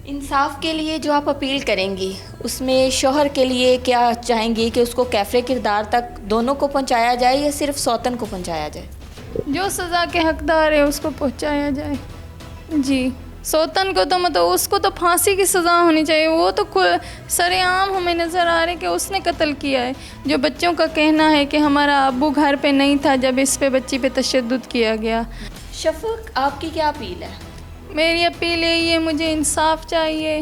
इंसाफ के लिए जो आप अपील करेंगी उसमें शौहर के लिए क्या चाहेंगी कि उसको कैफरे किरदार तक दोनों को पहुंचाया जाए या सिर्फ सौतन को पहुंचाया जाए? जो सज़ा के हकदार है उसको पहुंचाया जाए। जी सौतन को तो मतलब उसको तो फांसी की सज़ा होनी चाहिए। वो तो सरेआम हमें नज़र आ रहा है कि उसने कत्ल किया है। जो बच्चों का कहना है कि हमारा अब्बू घर पे नहीं था जब इस पे बच्ची पे तशद्दुद किया गया। शफक, आपकी क्या अपील है? मेरी अपील यही है, मुझे इंसाफ चाहिए।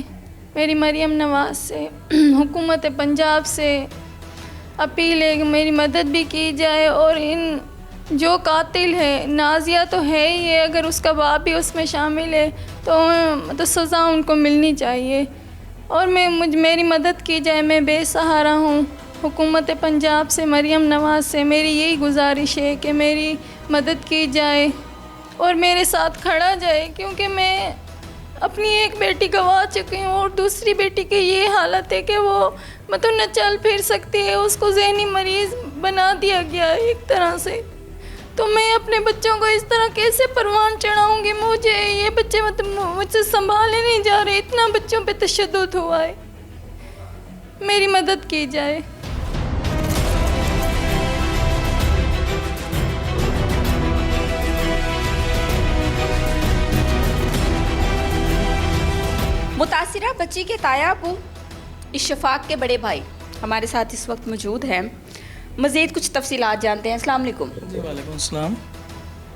मेरी मरियम नवाज़ से, हुकूमत पंजाब से अपील है कि मेरी मदद भी की जाए और इन जो कातिल है, नाजिया तो है ही है, अगर उसका बाप भी उसमें शामिल है तो सज़ा उनको मिलनी चाहिए और मेरी मदद की जाए। मैं बेसहारा हूँ। हुकूमत पंजाब से, मरियम नवाज़ से मेरी यही गुजारिश है कि मेरी मदद की जाए और मेरे साथ खड़ा जाए, क्योंकि मैं अपनी एक बेटी गंवा चुकी हूँ और दूसरी बेटी की ये हालत है कि वो मतलब न चल फिर सकती है, उसको ज़हनी मरीज़ बना दिया गया है एक तरह से। तो मैं अपने बच्चों को इस तरह कैसे परवान चढ़ाऊँगी? मुझे ये बच्चे मतलब मुझसे संभाले नहीं जा रहे, इतना बच्चों पे तशद्दुद हुआ है। मेरी मदद की जाए। मुतासिरा बच्ची के तायाबू इशफाक के बड़े भाई हमारे साथ इस वक्त मौजूद हैं। मज़ीद कुछ तफसीलात जानते हैं। अस्सलाम वालेकुम। जी वालेकुम अस्सलाम।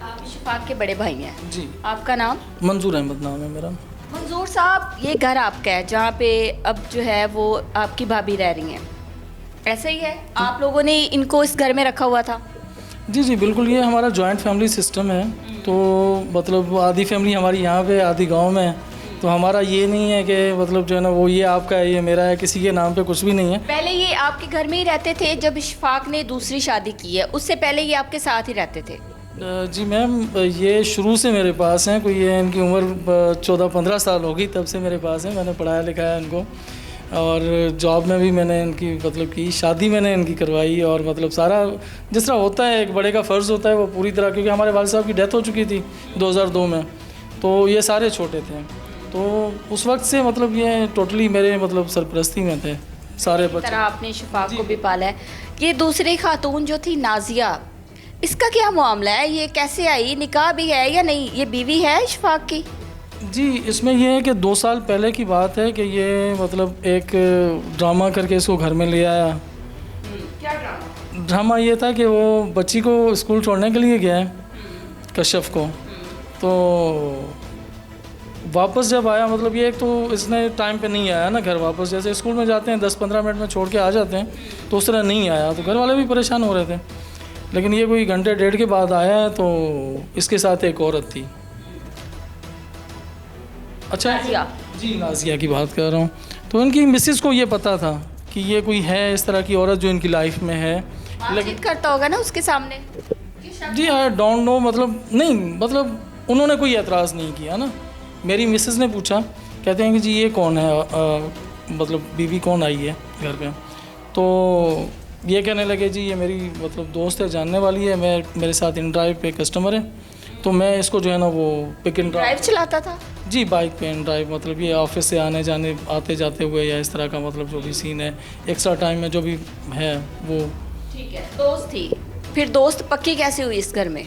आप इशफाक के बड़े भाई हैं। जी आपका नाम? मंजूर अहमद नाम है मेरा। मंजूर साहब, ये घर आपका है जहाँ पे अब जो है वो आपकी भाभी रह रही हैं, ऐसा ही है? आप लोगों ने इनको इस घर में रखा हुआ था? जी जी बिल्कुल, ये हमारा जॉइंट फैमिली सिस्टम है। तो मतलब आधी फैमिली हमारी यहाँ पे, आधी गांव में है। तो हमारा ये नहीं है कि मतलब जो है ना वो ये आपका है ये मेरा है, किसी के नाम पे कुछ भी नहीं है। पहले ये आपके घर में ही रहते थे जब इशफाक ने दूसरी शादी की है? उससे पहले ये आपके साथ ही रहते थे? जी मैम, ये शुरू से मेरे पास हैं। कोई ये इनकी उम्र 14-15 साल होगी तब से मेरे पास है। मैंने पढ़ाया लिखाया इनको और जॉब में भी मैंने इनकी मतलब की, शादी मैंने इनकी करवाई और मतलब सारा जिस तरह होता है एक बड़े का फ़र्ज़ होता है वो पूरी तरह, क्योंकि हमारे वालिद साहब की डेथ हो चुकी थी 2002 में, तो ये सारे छोटे थे। तो उस वक्त से मतलब ये टोटली मेरे मतलब सरपरस्ती में थे सारे बच्चे। तरह आपने इशफाक को भी पाला है। ये दूसरी खातून जो थी नाजिया, इसका क्या मामला है? ये कैसे आई? निकाह भी है या नहीं? ये बीवी है इशफाक की? जी, इसमें यह है कि 2 साल पहले की बात है कि ये मतलब एक ड्रामा करके इसको घर में ले आया। क्या ड्रामा? ड्रामा ये था कि वो बच्ची को स्कूल छोड़ने के लिए गया है, कश्यप को। तो वापस जब आया, मतलब ये एक तो इसने टाइम पे नहीं आया ना घर वापस। जैसे स्कूल में जाते हैं 10-15 मिनट में छोड़ के आ जाते हैं, तो उस तरह नहीं आया। तो घर वाले भी परेशान हो रहे थे। लेकिन ये कोई घंटे डेढ़ के बाद आया है, तो इसके साथ एक औरत थी। अच्छा नाजिया? जी, नाजिया की बात कर रहा हूँ। तो इनकी मिसेस को ये पता था कि ये कोई है इस तरह की औरत जो इनकी लाइफ में है। बातचीत करता होगा ना उसके सामने? जी आई डोंट नो, मतलब नहीं, मतलब उन्होंने कोई एतराज़ नहीं किया ना। मेरी मिसेज़ ने पूछा, कहते हैं कि जी ये कौन है, मतलब बीवी कौन आई है घर पे। तो ये कहने लगे जी ये मेरी मतलब दोस्त है, जानने वाली है, मेरे साथ इन ड्राइव पे कस्टमर है, तो मैं इसको जो है ना वो पिक एंड ड्राइव चलाता था? जी बाइक पे इन ड्राइव, मतलब ये ऑफिस से आने जाने आते जाते हुए या इस तरह का मतलब जो भी सीन है एक्स्ट्रा टाइम में जो भी है वो। ठीक है, दोस्त थी। फिर दोस्त पक्की कैसे हुई इस घर में?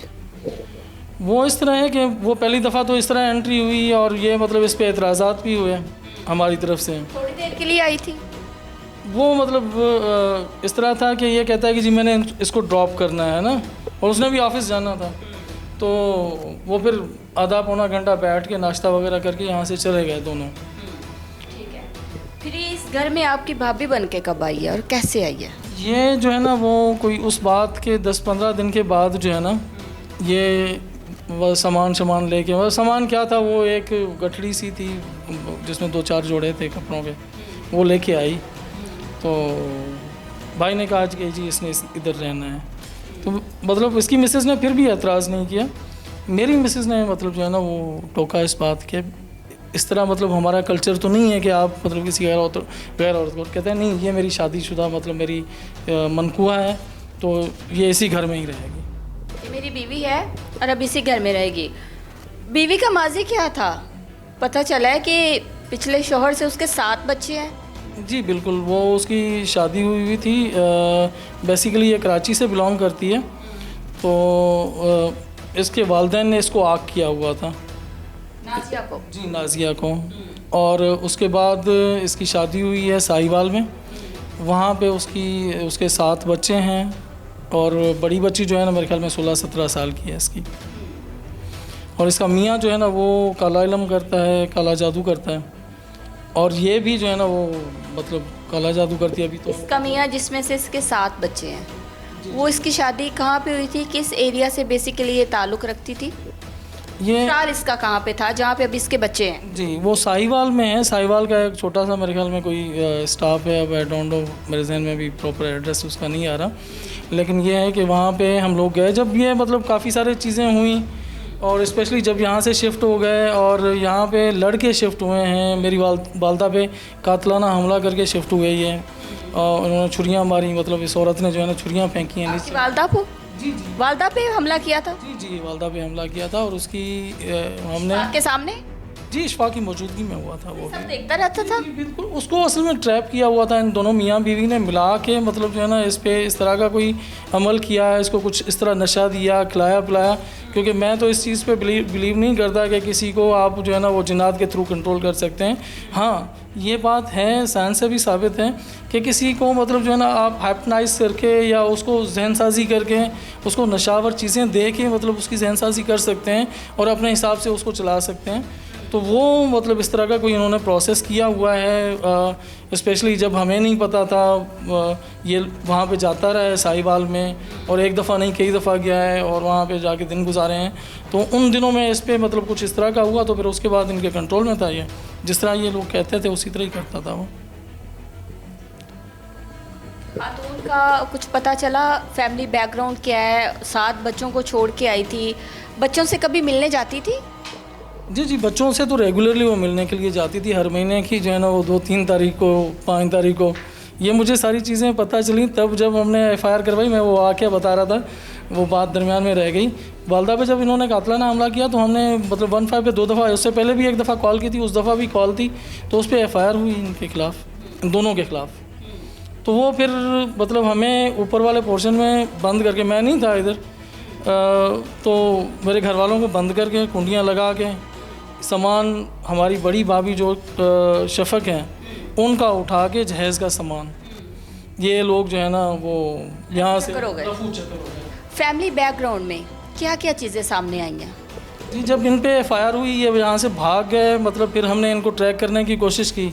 वो इस तरह है कि वो पहली दफ़ा तो इस तरह एंट्री हुई और ये मतलब इस पे एतराज़ात भी हुए हमारी तरफ से। थोड़ी देर के लिए आई थी? वो मतलब इस तरह था कि ये कहता है कि जी मैंने इसको ड्रॉप करना है ना, और उसने भी ऑफिस जाना था, तो वो फिर आधा पौना घंटा बैठ के नाश्ता वगैरह करके यहाँ से चले गए दोनों। ठीक है, फिर ये इस घर में आपकी भाभी बन के कब आई है और कैसे आई है? ये जो है ना वो कोई उस बात के 10-15 दिन के बाद जो है ना ये वह सामान लेके, वह सामान क्या था, वो एक गठड़ी सी थी जिसमें 2-4 जोड़े थे कपड़ों के, वो लेके आई। तो भाई ने कहा कि जी इसने इधर रहना है, तो मतलब इसकी मिसेज़ ने फिर भी एतराज़ नहीं किया। मेरी मिसेज़ ने मतलब जो है ना वो टोका इस बात के, इस तरह मतलब हमारा कल्चर तो नहीं है कि आप मतलब किसी गैर औरत को। कहते हैं नहीं, ये मेरी शादीशुदा मतलब मेरी मनकुआ है, तो ये इसी घर में ही रहेगी। ये मेरी बीवी है और अब इसी घर में रहेगी। बीवी का माजी क्या था? पता चला है कि पिछले शौहर से उसके 7 बच्चे हैं। जी बिल्कुल, वो उसकी शादी हुई थी, बेसिकली ये कराची से बिलोंग करती है, तो इसके वालिदैन ने इसको आग किया हुआ था, नाजिया को। जी नाजिया को। और उसके बाद इसकी शादी हुई है साहिवाल में, वहाँ पे उसके 7 बच्चे हैं, और बड़ी बच्ची जो है ना मेरे ख्याल में 16-17 साल की है इसकी। और इसका मियाँ जो है ना वो काला इल्म करता है, काला जादू करता है, और ये भी जो है ना वो मतलब काला जादू करती है अभी तो। इसका मियाँ जिसमें से इसके 7 बच्चे हैं, वो इसकी शादी कहाँ पे हुई थी? किस एरिया से बेसिकली ये ताल्लुक़ रखती थी? ये साल इसका कहाँ पे था जहाँ पे अभी इसके बच्चे हैं? जी वो साहिवाल में है। साहिवाल का एक छोटा सा मेरे ख्याल में कोई स्टाफ है, अब आई डोंट नो, मेरे जहन में भी प्रॉपर एड्रेस उसका नहीं आ रहा, लेकिन ये है कि वहाँ पे हम लोग गए जब ये मतलब काफ़ी सारी चीज़ें हुई, और स्पेशली जब यहाँ से शिफ्ट हो गए और यहाँ पे लड़के शिफ्ट हुए हैं। मेरी वालदा पे कातलाना हमला करके शिफ्ट हुए ये, और उन्होंने छुरियाँ मारी, मतलब इस औरत ने जो है ना छुरियाँ फेंकी हैं आपकी नीचे। वालदा को? जी जी वालदा पे हमला किया था? जी वालदा पे हमला किया था, और उसकी हमने आपके सामने? जी इशफा की मौजूदगी में हुआ था वो सब भी। देखता रहता था? जी, बिल्कुल उसको असल में ट्रैप किया हुआ था। इन दोनों मियाँ बीवी ने मिला के मतलब जो है ना इस पे इस तरह का कोई अमल किया है, इसको कुछ इस तरह नशा दिया, खिलाया पिलाया, क्योंकि मैं तो इस चीज़ पे बिलीव नहीं करता कि किसी को आप जो है ना वो जिन्नात के थ्रू कंट्रोल कर सकते हैं। हाँ ये बात है, साइंस से भी साबित है कि किसी को मतलब जो है ना आप हाइप्नोटाइज करके या उसको जहन साजी करके उसको नशावर चीज़ें दे के मतलब उसकी जहन साजी कर सकते हैं और अपने हिसाब से उसको चला सकते हैं। तो वो मतलब इस तरह का कोई इन्होंने प्रोसेस किया हुआ है। स्पेशली जब हमें नहीं पता था, ये वहाँ पे जाता रहा है साहिवाल में, और एक दफ़ा नहीं कई दफ़ा गया है और वहाँ पे जाके दिन गुजारे हैं। तो उन दिनों में इस पे मतलब कुछ इस तरह का हुआ, तो फिर उसके बाद इनके कंट्रोल में था ये, जिस तरह ये लोग कहते थे उसी तरह ही करता था वो। खातून का कुछ पता चला? फैमिली बैकग्राउंड क्या है? 7 बच्चों को छोड़ के आई थी, बच्चों से कभी मिलने जाती थी? जी बच्चों से तो रेगुलरली वो मिलने के लिए जाती थी, हर महीने की जो है ना वो 2-3 तारीख को, 5 तारीख को। ये मुझे सारी चीज़ें पता चली तब जब हमने FIR करवाई। मैं वो वाक़या बता रहा था, वो बात दरमियान में रह गई। वालदा पे जब इन्होंने कातलाना हमला किया तो हमने मतलब 15 पे 2 दफ़ा, उससे पहले भी 1 दफ़ा कॉल की थी, उस दफ़ा भी कॉल थी, तो उस पर FIR हुई इनके ख़िलाफ़, दोनों के ख़िलाफ़। तो वो फिर मतलब हमें ऊपर वाले पोर्शन में बंद करके, मैं नहीं था इधर, तो मेरे घर वालों को बंद करके कुंडियाँ लगा के सामान, हमारी बड़ी भाभी जो शफक हैं उनका उठा के जहेज़ का सामान, ये लोग जो है ना वो यहाँ से चक्कर हो गए। रफू चक्कर हो गए। फैमिली बैकग्राउंड में क्या क्या चीज़ें सामने आई हैं? जी जब इन पे FIR हुई ये यहाँ से भाग गए, मतलब फिर हमने इनको ट्रैक करने की कोशिश की,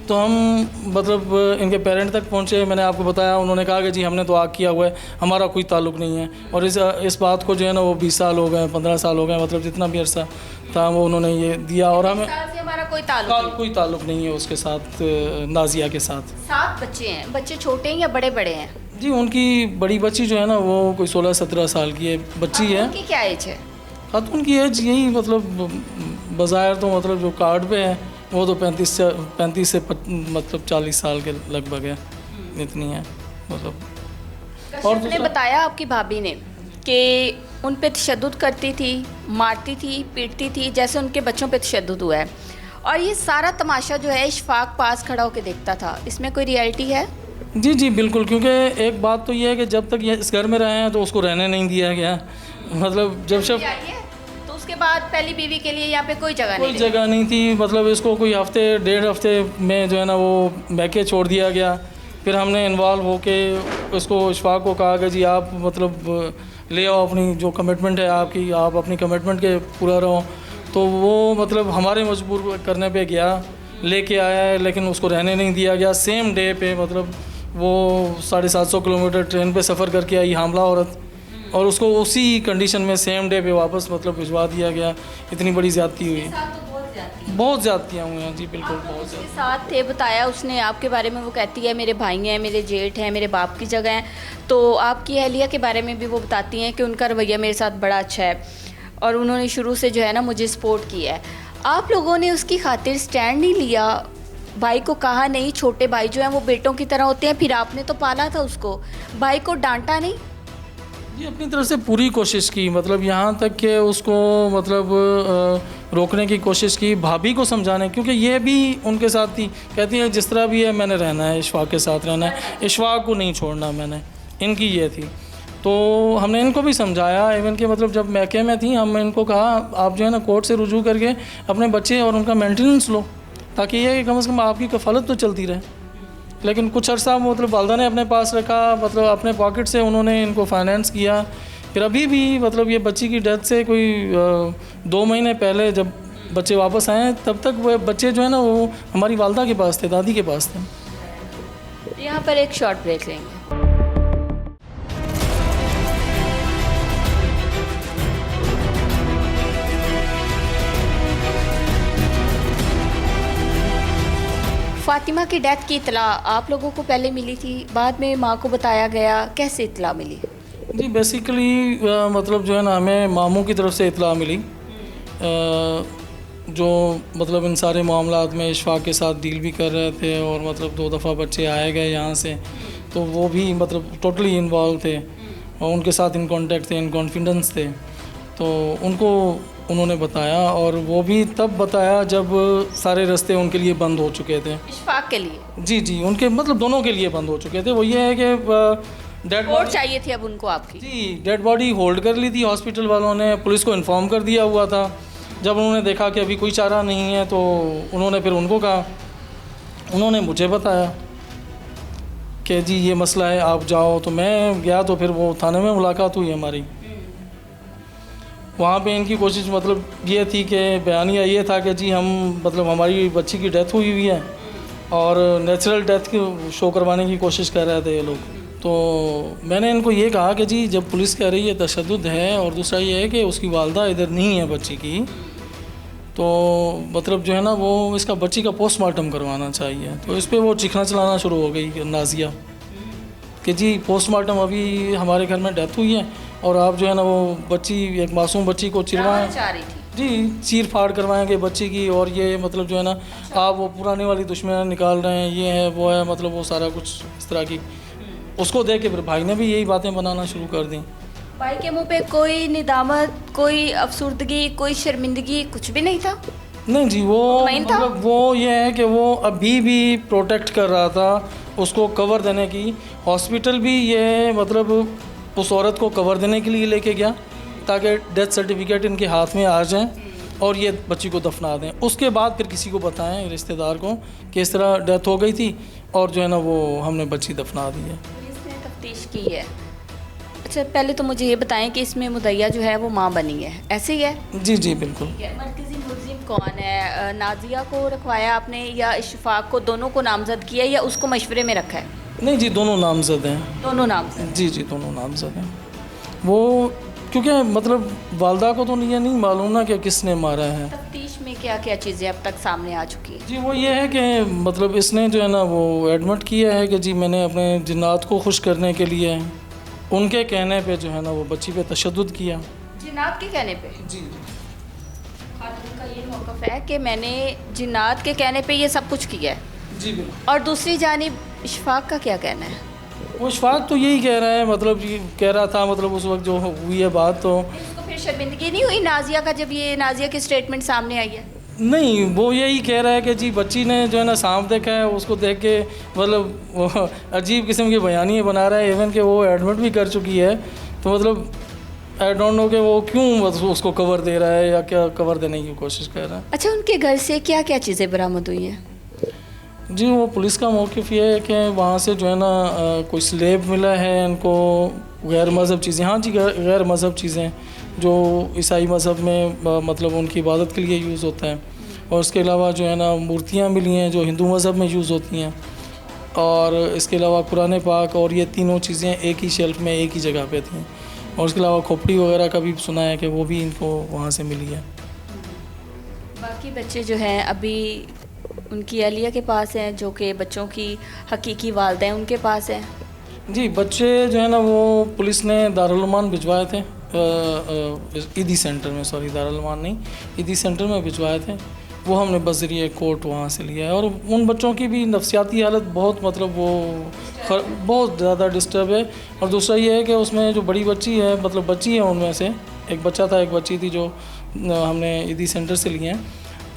तो हम मतलब इनके पेरेंट तक पहुँचे। मैंने आपको बताया, उन्होंने कहा कि जी हमने तो आग किया हुआ है, हमारा कोई ताल्लुक़ नहीं है। और इस बात को जो है ना वो 20 साल हो गए, 15 साल हो गए, मतलब जितना भी अरसा था वो उन्होंने ये दिया। और हमें साल से हमारा कोई ताल्लुक नहीं है उसके साथ, नाजिया के साथ। 7 बच्चे हैं। बच्चे छोटे हैं या बड़े बड़े हैं? जी उनकी बड़ी बच्ची जो है ना वो कोई 16-17 साल की है बच्ची है। उनकी क्या एज है? खातून की एज यही मतलब बज़ाहिर तो मतलब जो कार्ड पे है वो तो 35 से मतलब 40 साल के लगभग है, इतनी है मतलब। और ने बताया आपकी भाभी ने कि उन पे तशद्दुद करती थी, मारती थी, पीटती थी, जैसे उनके बच्चों पे तशद्दुद हुआ है, और ये सारा तमाशा जो है इशफाक पास खड़ा होकर देखता था। इसमें कोई रियलिटी है? जी जी बिल्कुल, क्योंकि एक बात तो ये है कि जब तक ये इस घर में रहे हैं तो उसको रहने नहीं दिया गया, मतलब जब सब तो उसके बाद पहली बीवी के लिए यहाँ पे कोई जगह नहीं थी, मतलब इसको कोई हफ्ते 1.5 हफ्ते में जो है ना वो मैके छोड़ दिया गया। फिर हमने इन्वॉल्व होके उसको इशफाक को कहा कि जी आप मतलब ले आओ अपनी जो कमिटमेंट है आपकी, आप अपनी कमिटमेंट के पूरा रहो। तो वो मतलब हमारे मजबूर करने पे गया, लेके आया है, लेकिन उसको रहने नहीं दिया गया। सेम डे पे मतलब वो 750 किलोमीटर ट्रेन पे सफ़र करके आई हामला औरत, और उसको उसी कंडीशन में सेम डे पे वापस मतलब भिजवा दिया गया। इतनी बड़ी ज़्यादती हुई, बहुत ज़्यादतियाँ हुई हैं जी बिल्कुल, बहुत ज़्यादा। साथ थे बताया उसने आपके बारे में, वो कहती है मेरे भाई हैं, मेरे जेठ हैं, मेरे बाप की जगह हैं। तो आपकी अहलिया के बारे में भी वो बताती हैं कि उनका रवैया मेरे साथ बड़ा अच्छा है और उन्होंने शुरू से जो है ना मुझे सपोर्ट किया है। आप लोगों ने उसकी खातिर स्टैंड नहीं लिया, भाई को कहा नहीं, छोटे भाई जो हैं वो बेटों की तरह होते हैं, फिर आपने तो पाला था उसको, भाई को डांटा नहीं? जी अपनी तरफ से पूरी कोशिश की, मतलब यहाँ तक कि उसको मतलब रोकने की कोशिश की, भाभी को समझाने, क्योंकि ये भी उनके साथ थी। कहती है जिस तरह भी है मैंने रहना है, इशफाक के साथ रहना है, इशफाक को नहीं छोड़ना मैंने, इनकी ये थी। तो हमने इनको भी समझाया, इवन कि मतलब जब मैके में थी हमने इनको कहा आप जो है ना कोर्ट से रुजू करके अपने बच्चे और उनका मेंटेनेंस लो, ताकि ये कम से कम आपकी कफ़ालत तो चलती रहे। लेकिन कुछ अर्सा मतलब वालदा ने अपने पास रखा, मतलब अपने पॉकेट से उन्होंने इनको फाइनेंस किया। फिर अभी भी मतलब ये बच्ची की डेथ से कोई 2 महीने पहले जब बच्चे वापस आए तब तक वो बच्चे जो है ना वो हमारी वालदा के पास थे, दादी के पास थे। यहाँ पर एक शॉर्ट ब्रेक लेंगे। फातिमा की डेथ की इतला आप लोगों को पहले मिली थी, बाद में माँ को बताया गया, कैसे इतला मिली? जी बेसिकली मतलब जो है ना हमें मामू की तरफ से इतला मिली, जो मतलब इन सारे मामलात में इशफाक के साथ डील भी कर रहे थे, और मतलब 2 दफ़ा बच्चे आए गए यहाँ से, तो वो भी मतलब टोटली इन्वॉल्व थे और उनके साथ इन कांटेक्ट थे, इन कॉन्फिडेंस थे। तो उनको उन्होंने बताया, और वो भी तब बताया जब सारे रास्ते उनके लिए बंद हो चुके थे। इशफाक के लिए? जी जी उनके मतलब दोनों के लिए बंद हो चुके थे। वो ये है कि डेड बॉडी चाहिए थी अब उनको आपकी? जी डेड बॉडी होल्ड कर ली थी हॉस्पिटल वालों ने, पुलिस को इन्फॉर्म कर दिया हुआ था। जब उन्होंने देखा कि अभी कोई चारा नहीं है तो उन्होंने फिर उनको कहा, उन्होंने मुझे बताया कि जी ये मसला है आप जाओ। तो मैं गया, तो फिर वो थाने में मुलाकात हुई हमारी। वहाँ पे इनकी कोशिश मतलब ये थी कि बयानिया ये था कि जी हम मतलब हमारी बच्ची की डेथ हुई है और नेचुरल डेथ की शो करवाने की कोशिश कर रहे थे ये लोग। तो मैंने इनको ये कहा कि जी जब पुलिस कह रही है तशद्दुद है, और दूसरा ये है कि उसकी वालदा इधर नहीं है बच्ची की, तो मतलब जो है ना वो इसका बच्ची का पोस्टमार्टम करवाना चाहिए। तो इस पर वो चिखना चलाना शुरू हो गई नाजिया कि जी पोस्टमार्टम अभी हमारे घर में डेथ हुई है और आप जो है ना वो बच्ची, एक मासूम बच्ची को चिरवाएँ, जी चीर फाड़ करवाएंगे बच्ची की, और ये मतलब जो है ना आप वो पुराने वाली दुश्मनी निकाल रहे हैं, ये है वो है, मतलब वो सारा कुछ इस तरह की। उसको देख के फिर भाई ने भी यही बातें बनाना शुरू कर दी। भाई के मुंह पे कोई निदामत, कोई अफसुर्दगी, कोई शर्मिंदगी कुछ भी नहीं था? नहीं जी वो मतलब वो ये है कि वो अभी भी प्रोटेक्ट कर रहा था उसको कवर देने की। हॉस्पिटल भी ये मतलब उस औरत को कवर देने के लिए लेके गया ताकि डेथ सर्टिफिकेट इनके हाथ में आ जाए और ये बच्ची को दफना दें। उसके बाद फिर किसी को बताएं, रिश्तेदार को, कि इस तरह डेथ हो गई थी और जो है ना वो हमने बच्ची दफना दी है। पुलिस ने तफ्तीश की है। अच्छा पहले तो मुझे ये बताएं कि इसमें मुदैया जो है वो माँ बनी है, ऐसे ही है? जी जी बिल्कुल। मरकज़ी मुलज़िम कौन है? नाजिया को रखवाया आपने या इशफाक को? दोनों को नामजद किया या उसको मशवरे में रखा है? नहीं जी दोनों नामजद हैं। दोनों नामजद? जी जी दोनों नामजद हैं। वो क्योंकि मतलब वालदा को तो ये नहीं मालूम ना कि किसने मारा है। तफ्तीश में क्या क्या चीज़ें अब तक सामने आ चुकी हैं? जी वो ये है कि मतलब इसने जो है ना वो एडमिट किया है कि जी मैंने अपने जिन्नात को खुश करने के लिए उनके कहने पे जो है ना वो बच्ची पे तशद्दुद किया। जिन जिन्नात के कहने पे जी खातून का ये मौक़िफ़ है कि मैंने जिन्नात के कहने पे ये सब कुछ किया है, जी बिल्कुल। और दूसरी जानिब इशफाक का क्या कहना है? वो इशफाक तो यही कह रहा है, मतलब ये कह रहा था, मतलब उस वक्त जो हुई है बात, तो उसको फिर शर्मिंदगी नहीं हुई नाजिया का जब ये नाजिया की स्टेटमेंट सामने आई है? नहीं, वो यही कह रहा है कि जी बच्ची ने जो है ना सांप देखा है, उसको देख के मतलब वो अजीब किस्म की बयानी बना रहा है, इवन कि वो एडमिट भी कर चुकी है। तो मतलब आई डोंट नो कि वो क्यों उसको कवर दे रहा है या क्या कवर देने की कोशिश कर रहा है। अच्छा, उनके घर से क्या क्या चीज़ें बरामद हुई हैं? जी, वो पुलिस का मौक़िफ़ ये है कि वहाँ से जो है ना कोई स्लेब मिला है इनको, गैर मज़हब चीज़ें, हाँ जी गैर मज़हब चीज़ें जो ईसाई मज़हब में मतलब उनकी इबादत के लिए यूज़ होता है, और उसके अलावा जो है ना मूर्तियाँ मिली हैं जो हिंदू मज़हब में यूज़ होती हैं, और इसके अलावा कुरान पाक, और ये तीनों चीज़ें एक ही शेल्फ में एक ही जगह पे थी। और उसके अलावा खोपड़ी वगैरह का भी सुना है कि वो भी इनको वहाँ से मिली है। बाकी बच्चे जो हैं अभी उनकी अहलिया के पास हैं, जो कि बच्चों की हकीकी वालिदैन उनके पास हैं। जी, बच्चे जो है ना वो पुलिस ने दारुल उमान भिजवाए थे, ईदी सेंटर में, सॉरी दारुल उमान नहीं, ईदी सेंटर में भिजवाए थे। वो हमने बज़रिए कोर्ट वहाँ से लिया है, और उन बच्चों की भी नफ्सियाती हालत बहुत, मतलब वो बहुत ज़्यादा डिस्टर्ब है। और दूसरा ये है कि उसमें जो बड़ी बच्ची है, मतलब बच्ची है उनमें से एक बच्चा था, एक बच्ची थी, जो हमने ईदी सेंटर से लिए हैं।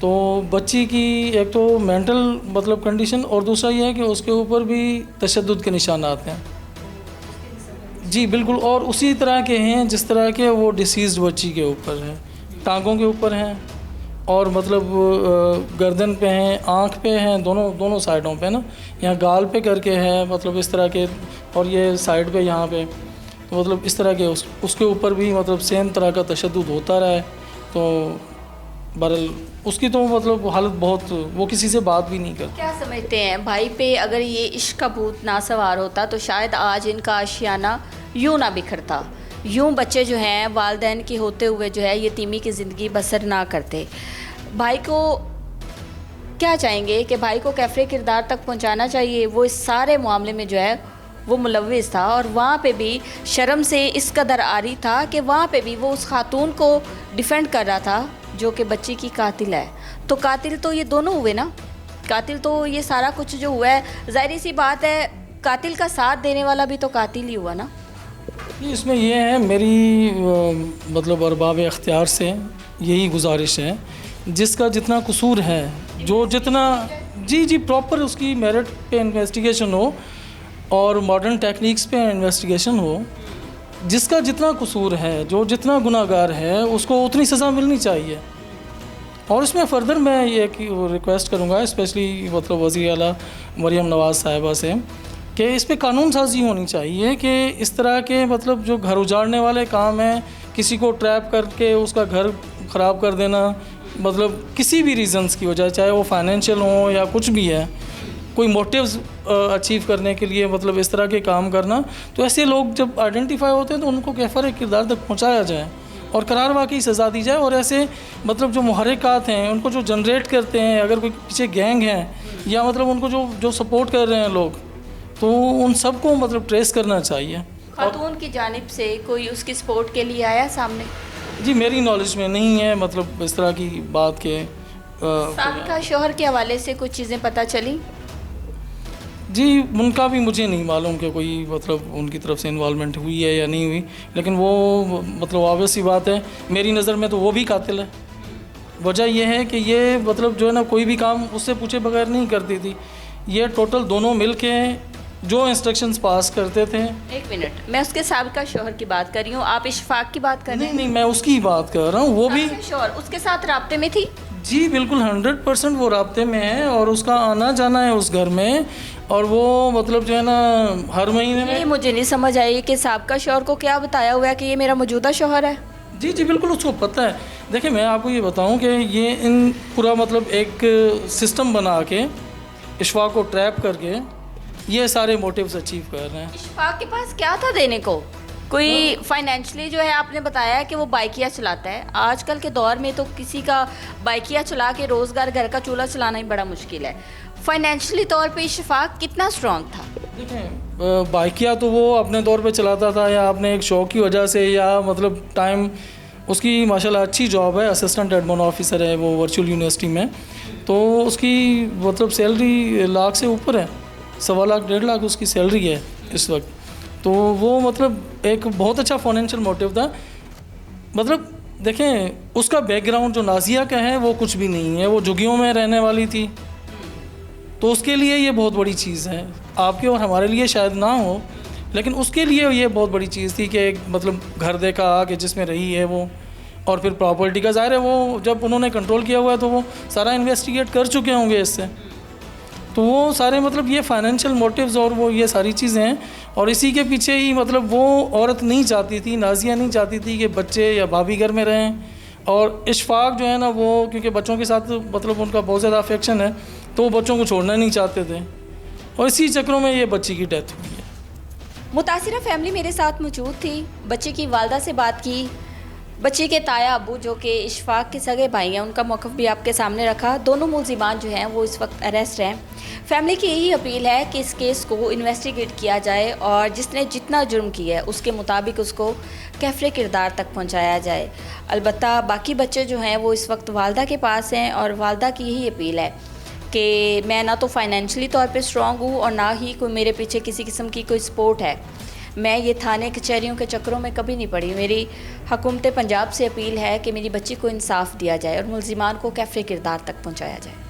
तो बच्ची की एक तो मेंटल मतलब कंडीशन, और दूसरा ये है कि उसके ऊपर भी तशद्दुद के निशानात हैं। जी बिल्कुल, और उसी तरह के हैं जिस तरह के वो डिसीज़्ड बच्ची के ऊपर हैं, टांगों के ऊपर हैं, और मतलब गर्दन पे हैं, आँख पे हैं, दोनों साइडों पे ना, यहाँ गाल पे करके है, मतलब इस तरह के, और ये साइड पे यहाँ पे, तो मतलब इस तरह के उसके ऊपर भी मतलब सेम तरह का तशद्दुद होता रहा है। तो बहरहाल उसकी तो मतलब हालत बहुत, वो किसी से बात भी नहीं करती। क्या समझते हैं भाई पे अगर ये इश्क का भूत ना सवार होता तो शायद आज इनका आशियाना यूँ ना बिखरता, यूँ बच्चे जो हैं वालिदैन के होते हुए जो है यतीमी की ज़िंदगी बसर ना करते। भाई को क्या चाहेंगे कि भाई को कैफरे किरदार तक पहुंचाना चाहिए? वो इस सारे मामले में जो है वो मुलव्विस था, और वहाँ पे भी शर्म से इस कदर आरी था कि वहाँ पे भी वो उस खातून को डिफेंड कर रहा था जो कि बच्ची की कातिल है। तो कातिल तो ये दोनों हुए ना, कातिल तो ये सारा कुछ जो हुआ है, ज़ाहिर सी बात है कातिल का साथ देने वाला भी तो कातिल ही हुआ ना। इसमें ये है, मेरी मतलब अरबाब अख्तियार से यही गुजारिश है, जिसका जितना कसूर है, जो जितना जी प्रॉपर उसकी मेरिट पे इन्वेस्टिगेशन हो और मॉडर्न टेक्निक्स पे इन्वेस्टिगेशन हो, जिसका जितना कसूर है, जो जितना गुनाहगार है, उसको उतनी सज़ा मिलनी चाहिए। और इसमें फ़र्दर मैं ये रिक्वेस्ट करूँगा स्पेशली मतलब वज़ीर आला मरियम नवाज़ साहिबा से कि इस पे कानून साजी होनी चाहिए कि इस तरह के मतलब जो घर उजाड़ने वाले काम हैं, किसी को ट्रैप करके उसका घर ख़राब कर देना, मतलब किसी भी रीज़न्स की वजह, चाहे वो फाइनेंशियल हो या कुछ भी है, कोई मोटिव्स अचीव करने के लिए मतलब इस तरह के काम करना, तो ऐसे लोग जब आइडेंटिफाई होते हैं तो उनको कैफर किरदार तक पहुंचाया जाए और करार वाकई सज़ा दी जाए। और ऐसे मतलब जो मुहर्रिकात हैं, उनको जो जनरेट करते हैं, अगर कोई पीछे गैंग है या मतलब उनको जो सपोर्ट कर रहे हैं लोग, तो उन सबको मतलब ट्रेस करना चाहिए। खातून की जानिब से कोई उसकी सपोर्ट के लिए आया सामने? जी मेरी नॉलेज में नहीं है मतलब इस तरह की बात के। साबिका शौहर के हवाले से कुछ चीज़ें पता चली? जी उनका भी मुझे नहीं मालूम कि कोई मतलब उनकी तरफ से इन्वॉल्वमेंट हुई है या नहीं हुई, लेकिन वो मतलब ऑब्वियस सी बात है, मेरी नज़र में तो वो भी कातिल है। वजह यह है कि ये मतलब जो है ना कोई भी काम उससे पूछे बगैर नहीं करती थी, ये टोटल दोनों मिल के जो इंस्ट्रक्शंस पास करते थे। एक मिनट, मैं उसके साबिका शौहर की बात कर रही हूँ, आप इशफाक की बात कर रहे हैं? नहीं, मैं उसकी ही बात कर रहा हूँ। वो भी शौहर उसके साथ राब्ते में थी? जी बिल्कुल 100% वो राब्ते में है, और उसका आना जाना है उस घर में, और वो मतलब जो है ना हर महीने में। मुझे नहीं समझ आई कि साबिका शौहर को क्या बताया हुआ है कि ये मेरा मौजूदा शौहर है? जी बिल्कुल उसको पता है। देखिए मैं आपको ये बताऊं कि ये इन पूरा मतलब एक सिस्टम बना के इशफाक को ट्रैप करके ये सारे मोटिव्स अचीव कर रहे हैं। इशफाक के पास क्या था देने को? कोई फाइनेंशियली जो है, आपने बताया कि वो बाइकिया चलाता है। आजकल के दौर में तो किसी का बाइकिया चला के रोज़गार, घर का चूल्हा चलाना ही बड़ा मुश्किल है। फाइनेंशियली तौर पे इशफाक कितना स्ट्रॉन्ग था? देखें बाइकिया तो वो अपने तौर पे चलाता था, या अपने एक शौक की वजह से, या मतलब टाइम उसकी माशाल्लाह अच्छी जॉब है, असिस्टेंट एडमिन ऑफिसर है वो वर्चुअल यूनिवर्सिटी में। तो उसकी मतलब सैलरी लाख से ऊपर है, 1.25 लाख 1.5 लाख उसकी सैलरी है इस वक्त। तो वो मतलब एक बहुत अच्छा फाइनेंशियल मोटिव था। मतलब देखें उसका बैकग्राउंड जो नाजिया का है वो कुछ भी नहीं है, वो झुग्गियों में रहने वाली थी, तो उसके लिए ये बहुत बड़ी चीज़ है। आपके और हमारे लिए शायद ना हो, लेकिन उसके लिए ये बहुत बड़ी चीज़ थी कि एक मतलब घर देखा कि जिसमें रही है वो, और फिर प्रॉपर्टी का ज़ाहिर है वो जब उन्होंने कंट्रोल किया हुआ है तो वो सारा इन्वेस्टिगेट कर चुके होंगे इससे, तो वो सारे मतलब ये फाइनेंशियल मोटिव्स और वो ये सारी चीज़ें हैं। और इसी के पीछे ही मतलब वो औरत नहीं चाहती थी, नाजिया नहीं चाहती थी कि बच्चे या भाभी घर में रहें, और इशफाक जो है ना वो क्योंकि बच्चों के साथ मतलब उनका बहुत ज़्यादा अफेक्शन है, तो वो बच्चों को छोड़ना नहीं चाहते थे, और इसी चक्रों में ये बच्ची की डेथ हुई है। मुतासिरा फैमिली मेरे साथ मौजूद थी, बच्चे की वालदा से बात की, बच्चे के ताया अबू जो कि इशफाक के सगे भाई हैं उनका मौक़िफ़ भी आपके सामने रखा। दोनों मुलजिमान जो हैं वो इस वक्त अरेस्ट हैं। फैमिली की यही अपील है कि इस केस को इन्वेस्टिगेट किया जाए और जिसने जितना जुर्म किया है उसके मुताबिक उसको कैफ़रे किरदार तक पहुंचाया जाए। अलबत्ता बाकी बच्चे जो हैं वो इस वक्त वालदा के पास हैं, और वालदा की यही अपील है कि मैं ना तो फाइनेंशियली तौर पे स्ट्रॉन्ग हूँ और ना ही कोई मेरे पीछे किसी किस्म की कोई सपोर्ट है। मैं ये थाने कचहरियों के चक्रों में कभी नहीं पड़ी। मेरी हुकूमत पंजाब से अपील है कि मेरी बच्ची को इंसाफ दिया जाए और मुलजिमान को कैफ़रे किरदार तक पहुँचाया जाए।